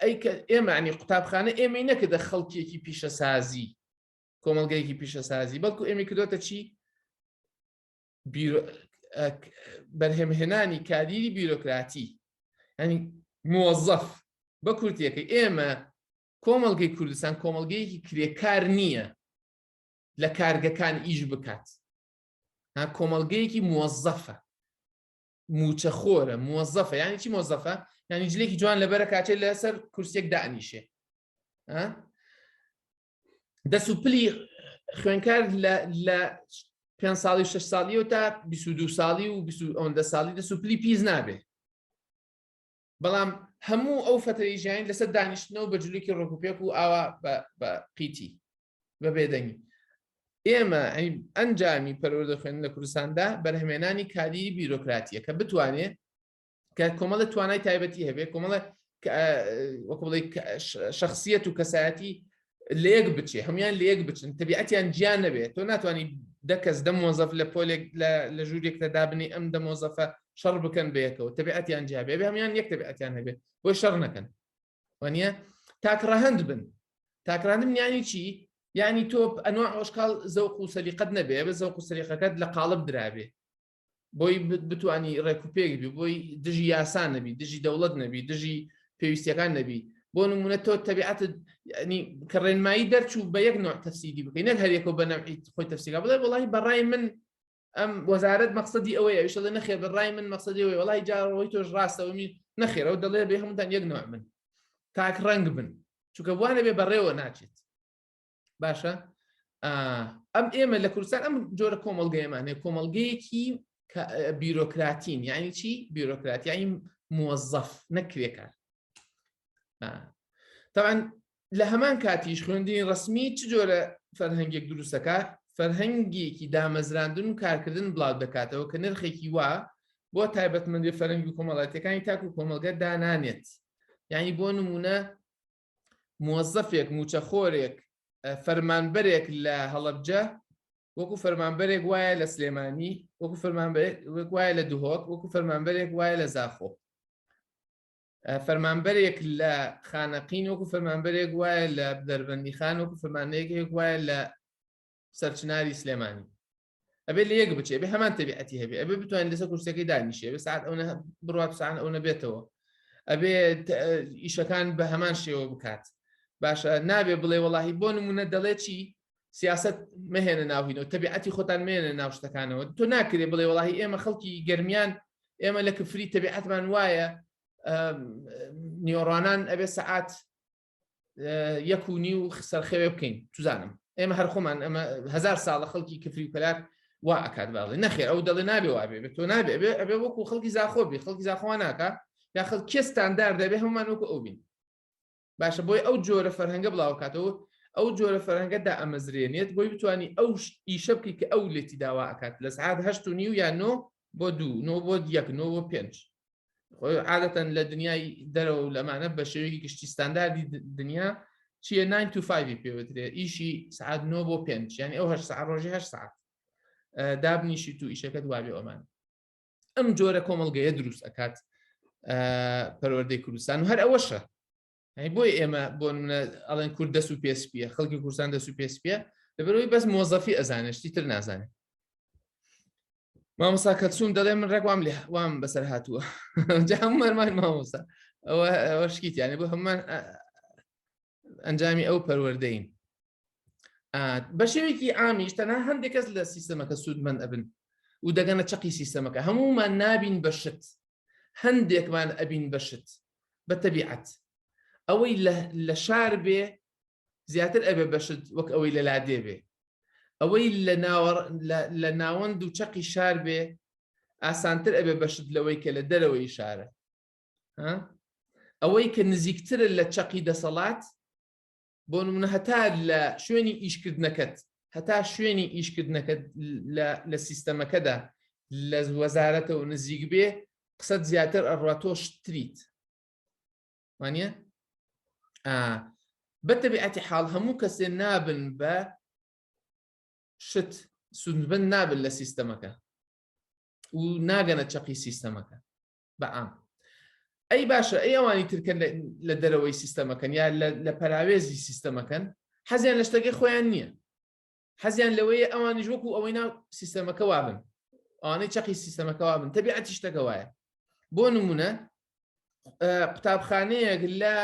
ئەی کە ئێمە عنی قوتابخانە ئێمەی نەکردە خەڵکیەکی پیشەسازی کۆمەلگەیەکی پیشەسازی بەڵکو ئێمە کردوتە چی بەرهەمهێنانی کادیری بیرۆکراتی ینی موظف بە کورتیەکەی ئێمە کۆمەلگەی کوردستان کۆمەلگەیەکی کرێکار نییە لە کارگەکان ئیش بکات کۆمەلگەیەکی موظفە موچەخۆرە موظفە یعنی چی موظفە یعنی جلێکی جوان لەبەرە کاتێ لەسەر کورسێک دانیشێ دەسوپلی خوێنکار لە 5 ساڵی 6 ساڵیەوە تا 22 ساڵی و 20 ساڵی دەسوپلی پیس نابێ بەڵام هەموو ئەو فترەی ژیانی لەسەر دانیشتنەوە بە جلوێکی ڕۆکوپێک و ئاوا بە قیتی بە بێدەنگی ئێمە ئەنجامی پەروەردە خوێندن لە کوردستاندا بەرهەمهێنانی کادیری بیرۆکراتیە کە بتوانێت کە کۆمەڵە توانای تایبەتی هەبێت کۆمەڵە وەکو بڵێ شەخسیەت و کەسایەتی لەیەک بچێ هەمویان لەیەک بچن تەبیعەتیان گیان نەبێت تۆ ناتوانانی دەکەس دە مۆزەف لە پۆلێک لە ژوورێکدا دابنی ئەم دە مۆزەفە شەڕ بکەن بەیەکەوە تەبیعەتیان جیابێ بێ هەمویان یەک تەبیعەتیان هەبێت بۆی شەڕ نەکەن وانە تاکڕەهەند بن تاکڕاندن یانی چی یعنی تۆ ئەنواع ئۆشکال زەوق و سەلیقەت نەبێ بە زەوق و سەلیقەکەت لە قاڵب درابێ بۆی بتوانی ڕێکوپێک بی بۆی دژی یاسان نەبی دژی دەوڵەت نەبی دژی پێویستیەکان نەبی بۆ نمونە تۆ تەبیعەتت ینی کە ڕێنمایی دەرچوو بە یەک نوع تەفسیری بکەی نەک هەر یەکەوە بە نەوعی خۆی تەفسیرا بڵێ وەڵاهی بەڕای من ئەم وەزارەت مەقسەدی ئەوەیە ئەویش دەڵێ نەخێر بەڕای من مەقسەدی ئەوەیە وەڵاهی جارەوەی تۆش ڕاستەوە نەخێر ئەو دەڵێ بێ هەمووتان یەک نوع من تاک ڕەنگ بن چونکە وانە بێ بەڕێوە ناچێت باشە ئەم ئێمە لە کوردستان ئەم جۆرە کۆمەڵگەیەمانێ کۆمەڵگەیەکی بیرۆکراتین یعنی چی بیرۆکرات یعنی موظف نەکرێکار طبعا لە هەمان کاتیش خوێندنی ڕسمی چ جۆرە فەرهەنگێک دروستەکە فەرهەنگێکی دامەزراندن و کارکردن بڵاو دەکاتەوە کە نرخێکی وا بۆ تایبەتمەندی فەرهەنگی کۆمەڵاتیەکانی تاکو کۆمەڵگە دانانێت یعنی بۆ نمونە موظفێک موچەخۆرێک فەرمانبەرێک لە هەڵەبجە وەکو فەرمانبەرێک وایە لە سلێمانی وەکو فەرمانبەرێک وایە لە دوهۆک وەکو فەرمانبەرێک وایە لە زاخۆ فەرمانبەرێک لە خانەقین وەکو فەرمانبەرێک وایە لە دەربەندی خان وەکو فەرمانەیەک وایە لە سەرچناری سلێمانی ئەبێ لە یەک بچێ بێ هەمان تەبیعەتی هەبێ ئەبێ بتوانین لەسەر کورسەکەی دانیشێ بە ساعت ئەوە بڕات ساعت ئەو نەبێتەوە ئەبێ ئیشەکان بە هەمان شێوە بکات باشە نابێ بڵێ وەڵاهی بۆ نمونە دەڵێ چی سیاست مەهێنە ناوهینەوە تەبیعەتی خۆتان مێنە ناو شتەکانەوە تۆ ناکرێ بڵێ وەڵاهی ئێمە خەڵکی گەرمیان ئێمە لە کفری تەبیعەتمان وایە نیۆڕانان ئەبێ سەعات 1:30 سەرخەوێ بکەین توزانم ئێمە هەر خۆمان ئەمە 1000 ساڵە خەڵکی کفری و کەلاک وا ئەکات باڵێ نەخێر ئەو دەڵێ نابێ وابێ بێت تۆ نابێ ئەبێ وەکو خەڵکی زاخۆ بێ خەڵکی زاخۆوان ناکە یا خەڵک کێستاندار دەبێ هەمومان وەکو ئەو بین باشە بۆی ئەو جۆرە فەرهەنگە بڵاوکاتەوە ئەو جۆرە فەرهەنگەدا ئەمەزرێنێت بۆی بتوانانی ئەو ئیشە بکەی کە ئەو لێتی داوا ئەکات لە سعات 8:30 یان 9 بۆ 2 9 بۆ 1 9 بۆ 5 عادەتەن لە دنیای دەرەوە لەمانە بە شێوەیەکی گشتی ستانداردی دنیا چیە 9 to 5 پێوترێ ئیشی سعات 9 بۆ 5 یعنی ئەو 8 ساعت ڕۆژی 8 ساعت دابنیشی تو ئیشەکەت وابێ ئەومان ئەم جۆرە کۆمەڵگەیە دروست ئەکات پەروەردەی کوردستان و هەر ئەوەشە بۆی ئێمە بۆ ئەڵێن کورد دەست و پێسپیە خەڵکی کوردستان دەست و پێسپیە لەبەرەوەی بەس مۆزەفی ئەزانشتی تر نازانێت مامۆستا کەچوون دەڵێ من ڕێک وام بەسەر هاتووە جا هەمومانمان مامۆستا ئەوە شکیتیانێ بۆ هەمومان ئەنجامی ئەو پەروەردەین بە شێوەیەکی عامیش تەنها هەندێک کەس لە سیستەمەکە سوودمەند ئەبن و دەگەنە چەقی سیستەمەکە هەمومان نابین بەشت هەندێکمان ئەبین بەشت بە تەبیعەت ئەوەی لە شار بێ زیاتر ئەبێ بەشت وەک ئەوەی لە لادێ بێ ئەوەی لە ناوەند و چەقی شار بێ ئاسانتر ئەبێ بەشت لەوەی کە لە دەرەوەی شارە ئەوەی کە نزیکترە لە چەقی دەسەڵات بۆ نمونە هەتا لە شوێنی ئیشکردنەکەت هەتا شوێنی ئیشکردنەکەت لە سیستەمەکەدا لە وەزارەتەوە نزیک بێ قسەت زیاتر ئەڕاتۆ شتریت وانە بە تەبیعەتی حاڵ هەموو کەسێ نابن بە شت سودمەند نابن لە سیستەمەکە و ناگەنە چەقی سیستەمەکە بەعام ئەی باشە ئەی ئەوانی ترکە لە دەرەوەی سیستەمەکەن یا لە پەراوێزی سیستەمەکەن حەزیان لە شتەکەی خۆیان نییە حەزیان لەوەیە ئەوانیش وەکو ئەوەی ناو سیستەمەکە وابن ئەوانەی چەقی سیستەمەکە وابن تەبیعەتی شتەکە وایە بۆ نمونە قوتابخانەیەک لە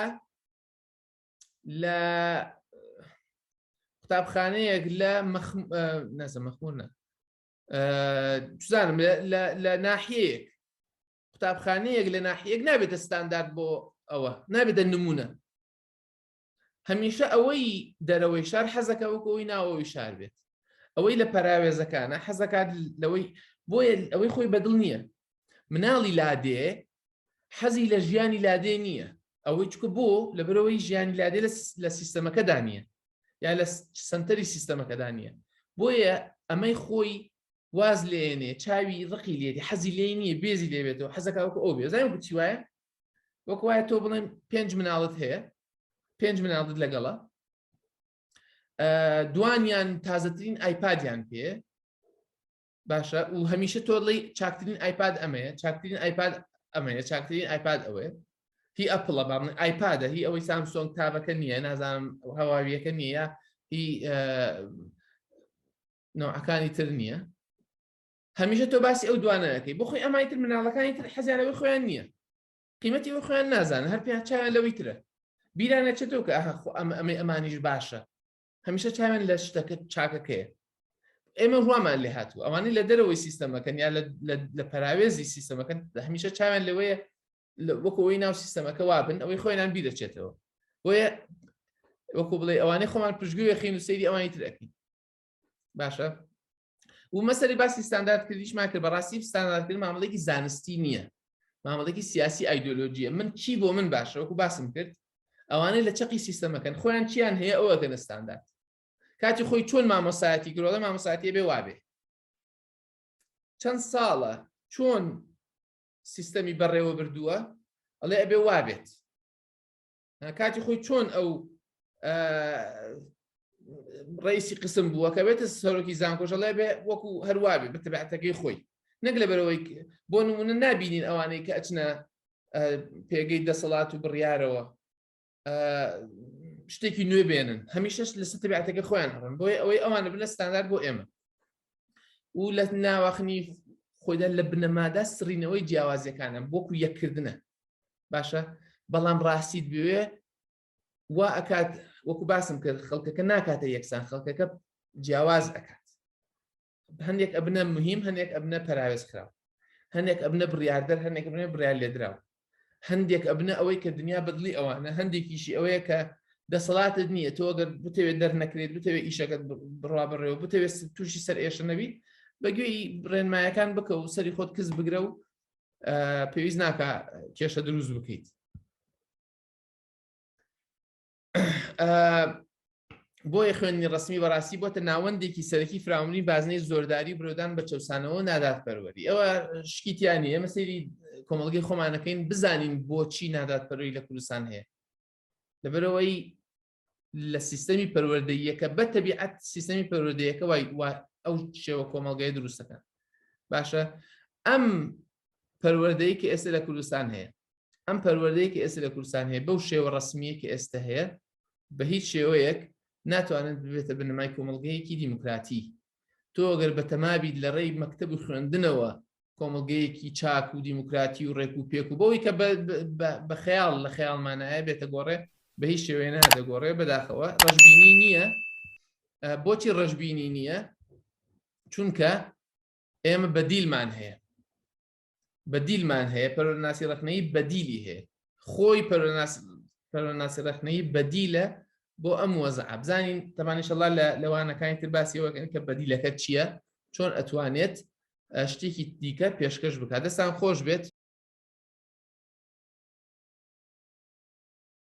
قوتابخانەیەک لە مەخموونە توزانم لە ناحیەیەک قوتابخانەیەک لە ناحیەک نابێتە ستاندارد بۆ ئەوە نابێتە نمونە هەمیشە ئەوەی دەرەوەی شار حەزەکە وەکەوەی ناوەوەی شار بێت ئەوەی لە پەراوێزەکانە حەزەکات لەوەی بۆیە ئەوەی خۆی بەدڵ نییە مناڵی لادێ حەزی لە ژیانی لادێ نییە ئەوەی چکە بۆ لەبەرەوەی ژیانی لادێ لە سیستەمەکەدا نییە یا لە سنتەری سیستەمەکەدا نییە بۆیە ئەمەی خۆی واز لێنێ چاوی ڕقی لێتی حەزی لێ نییە بێزی لێبێتەوە حەزەکە وەکو ئەو بێ زانانی چی وایە وەکو وایە تۆ بڵێن 5 مناڵت هەیە 5 مناڵت لەگەڵە دوانیان تازەترین ئایپادیان پێ باشە و هەمیشە تۆ دڵی چاکترین ئایپاد ئەمەیە چاکترین ئایپاد ئەمەیە چاکترین ئایپاد ئەوەیە هی ئەپڵە با بڵێن ئایپادە هی ئەوەی سامسۆنگ تابەکە نییە نازانم هەواویەکە نییە هی نەوعەکانی تر نییە هەمیشە تۆ باسی ئەو دوانەکەی بۆ خۆی ئەمای تر مناڵەکانی تر حەزیان لەوەی خۆیان نییە قیمەتی ئەوە خۆیان نازانن هەر پێیان چاویان لەوەی ترە بیران نەچێتەوە کە ئەمانیش باشە هەمیشە چاوێن لە شتەکە چاکەکەیە ئێمە ڕوامان لێ هاتووە ئەوانەی لە دەرەوەی سیستەمەکەن یا لە پەراوێزی سیستەمەکەن هەمیشە چاوێن لەوەیە وەکو ئەوەی ناو سیستەمەکە وابن ئەوەی خۆیان بیرەچێتەوە بۆیە وەکو بڵێ ئەوانەی خۆمان پشتگوێ خین و سەیری ئەوانی تر ئەکەین باشە و مەسەری باسی ستانداردکردیشمان کرد بەڕاستی ستانداردکردن مامەڵێکی زانستی نییە مامەڵێکی سیاسی ئایدۆلۆژیە من چی بۆ من باشە وەکو باسم کرد ئەوانەی لە چەقی سیستەمەکەن خۆیان چیان هەیە ئەوەکەن ستاندارد کاتی خۆی چۆن مامۆسایەتی کردوڵە مامۆسایەتی بێ وابێ چەند ساڵە چۆن سیستەمی بەڕێوە بردووە ئەڵێ ئەبێ وابێت کاتی خۆی چۆن ئەو ڕئیسی قسم بووە کە بێتە سەرۆکی زانکۆژەڵێ بێ وەکو هەروابێ بە تەبیعەتەکەی خۆی نەک لەبەرەوەی بۆ نمونە نابینین ئەوانەی کە ئەچنە پێگەی دەسەڵات و بڕیارەوە شتێکی نوێ بێنن هەمیشەش لەسەر تەبیعەتەکە خۆیان هەڕن بۆی ئەوەی ئەوانە بنە ستاندارد بۆ ئێمە و لە ناوەخنی خۆیدا لە بنەمادا سڕینەوەی جیاوازیەکانە بۆکو یەککردنە باشە بەڵام ڕاستیت بوێ وا ئەکات وەکو باسم کرد خەڵکەکە ناکاتە یەکسان خەڵکەکە جیاواز ئەکات هەندێک ئەبنە مهم هەندێک ئەبنە پەراوێز کراوە هەندێک ئەبنە بڕیاردەر هەندێک ئەبنە بڕیار لێدراوە هەندێک ئەبنە ئەوەی کە دنیا بەدڵی ئەوانە هەندێکیشی ئەوەیە کە دەسەڵاتت نییە تۆ ئەگەر بتەوێت دەرنەکرێت بتەوێت ئیشەکەت بڕوا بڕێەوە بتەوێت تووشی سەر ئێشە نەبی بەگوێی ڕێنمایەکان بکە و سەری خۆت کەس بگرە و پێویست ناکە کێشە دروست بکەیت بۆیە خوێنی ڕسمی بەڕاستی بۆتە ناوەندێکی سەرەکی فراوانی بازنەی زۆرداری برۆدان بە چەسانەوە نادادپەروەری ئەوە شکیتیانی ئێمە سەیری کۆمەڵگەی خۆمانەکەین بزانین بۆچی نادادپەروەری لە کوردستان هەیە لەبەرەوەی لە سیستەمی پەروەردەییەکە بە تەبیعەت سیستەمی پەروەردەییەکە وای ئەو شێوە کۆمەڵگەی دروستەکەن باشە ئەم پەروەردەیی کە ئێستا لە کوردستان هەیە ئەم پەروەردەیی کە ئێستا لە کوردستان هەیە بەو شێوە ڕسمیە کە ئێستا هەیە بە هیچ شێوەیەک ناتوانێت ببێتە بنەمای کۆمەڵگەیەکی دیموکراتی تۆ ئەگەر بە تەمابیت لە ڕێی مەکتەب و خوێندنەوە کۆمەڵگەیەکی چاک و دیموکراتی و ڕێک و پێک و بەوەی کە بە خەیاڵ لە خەیاڵمانایە بێتە گۆڕێ بە هیچ شێوەیە نادەگۆڕێ بەداخەوە ڕەشبینی نییە بۆچی ڕەشبینی نییە چونکە ئێمە بەدیلمان هەیە بەدیلمان هەیە پەروەردەناسی ڕەخنەیی بەدیلی هەیە خۆی پەروەردەناسی ڕەخنەیی بەدیلە بۆ ئەم وەزع بزانین تەمانیشەڵا لە لەوانەکانی تر باسیەوەکەن کە بەدیلەکە چییە چۆن ئەتوانێت شتێکی دیکە پێشکەش بکات دەستان خۆش بێت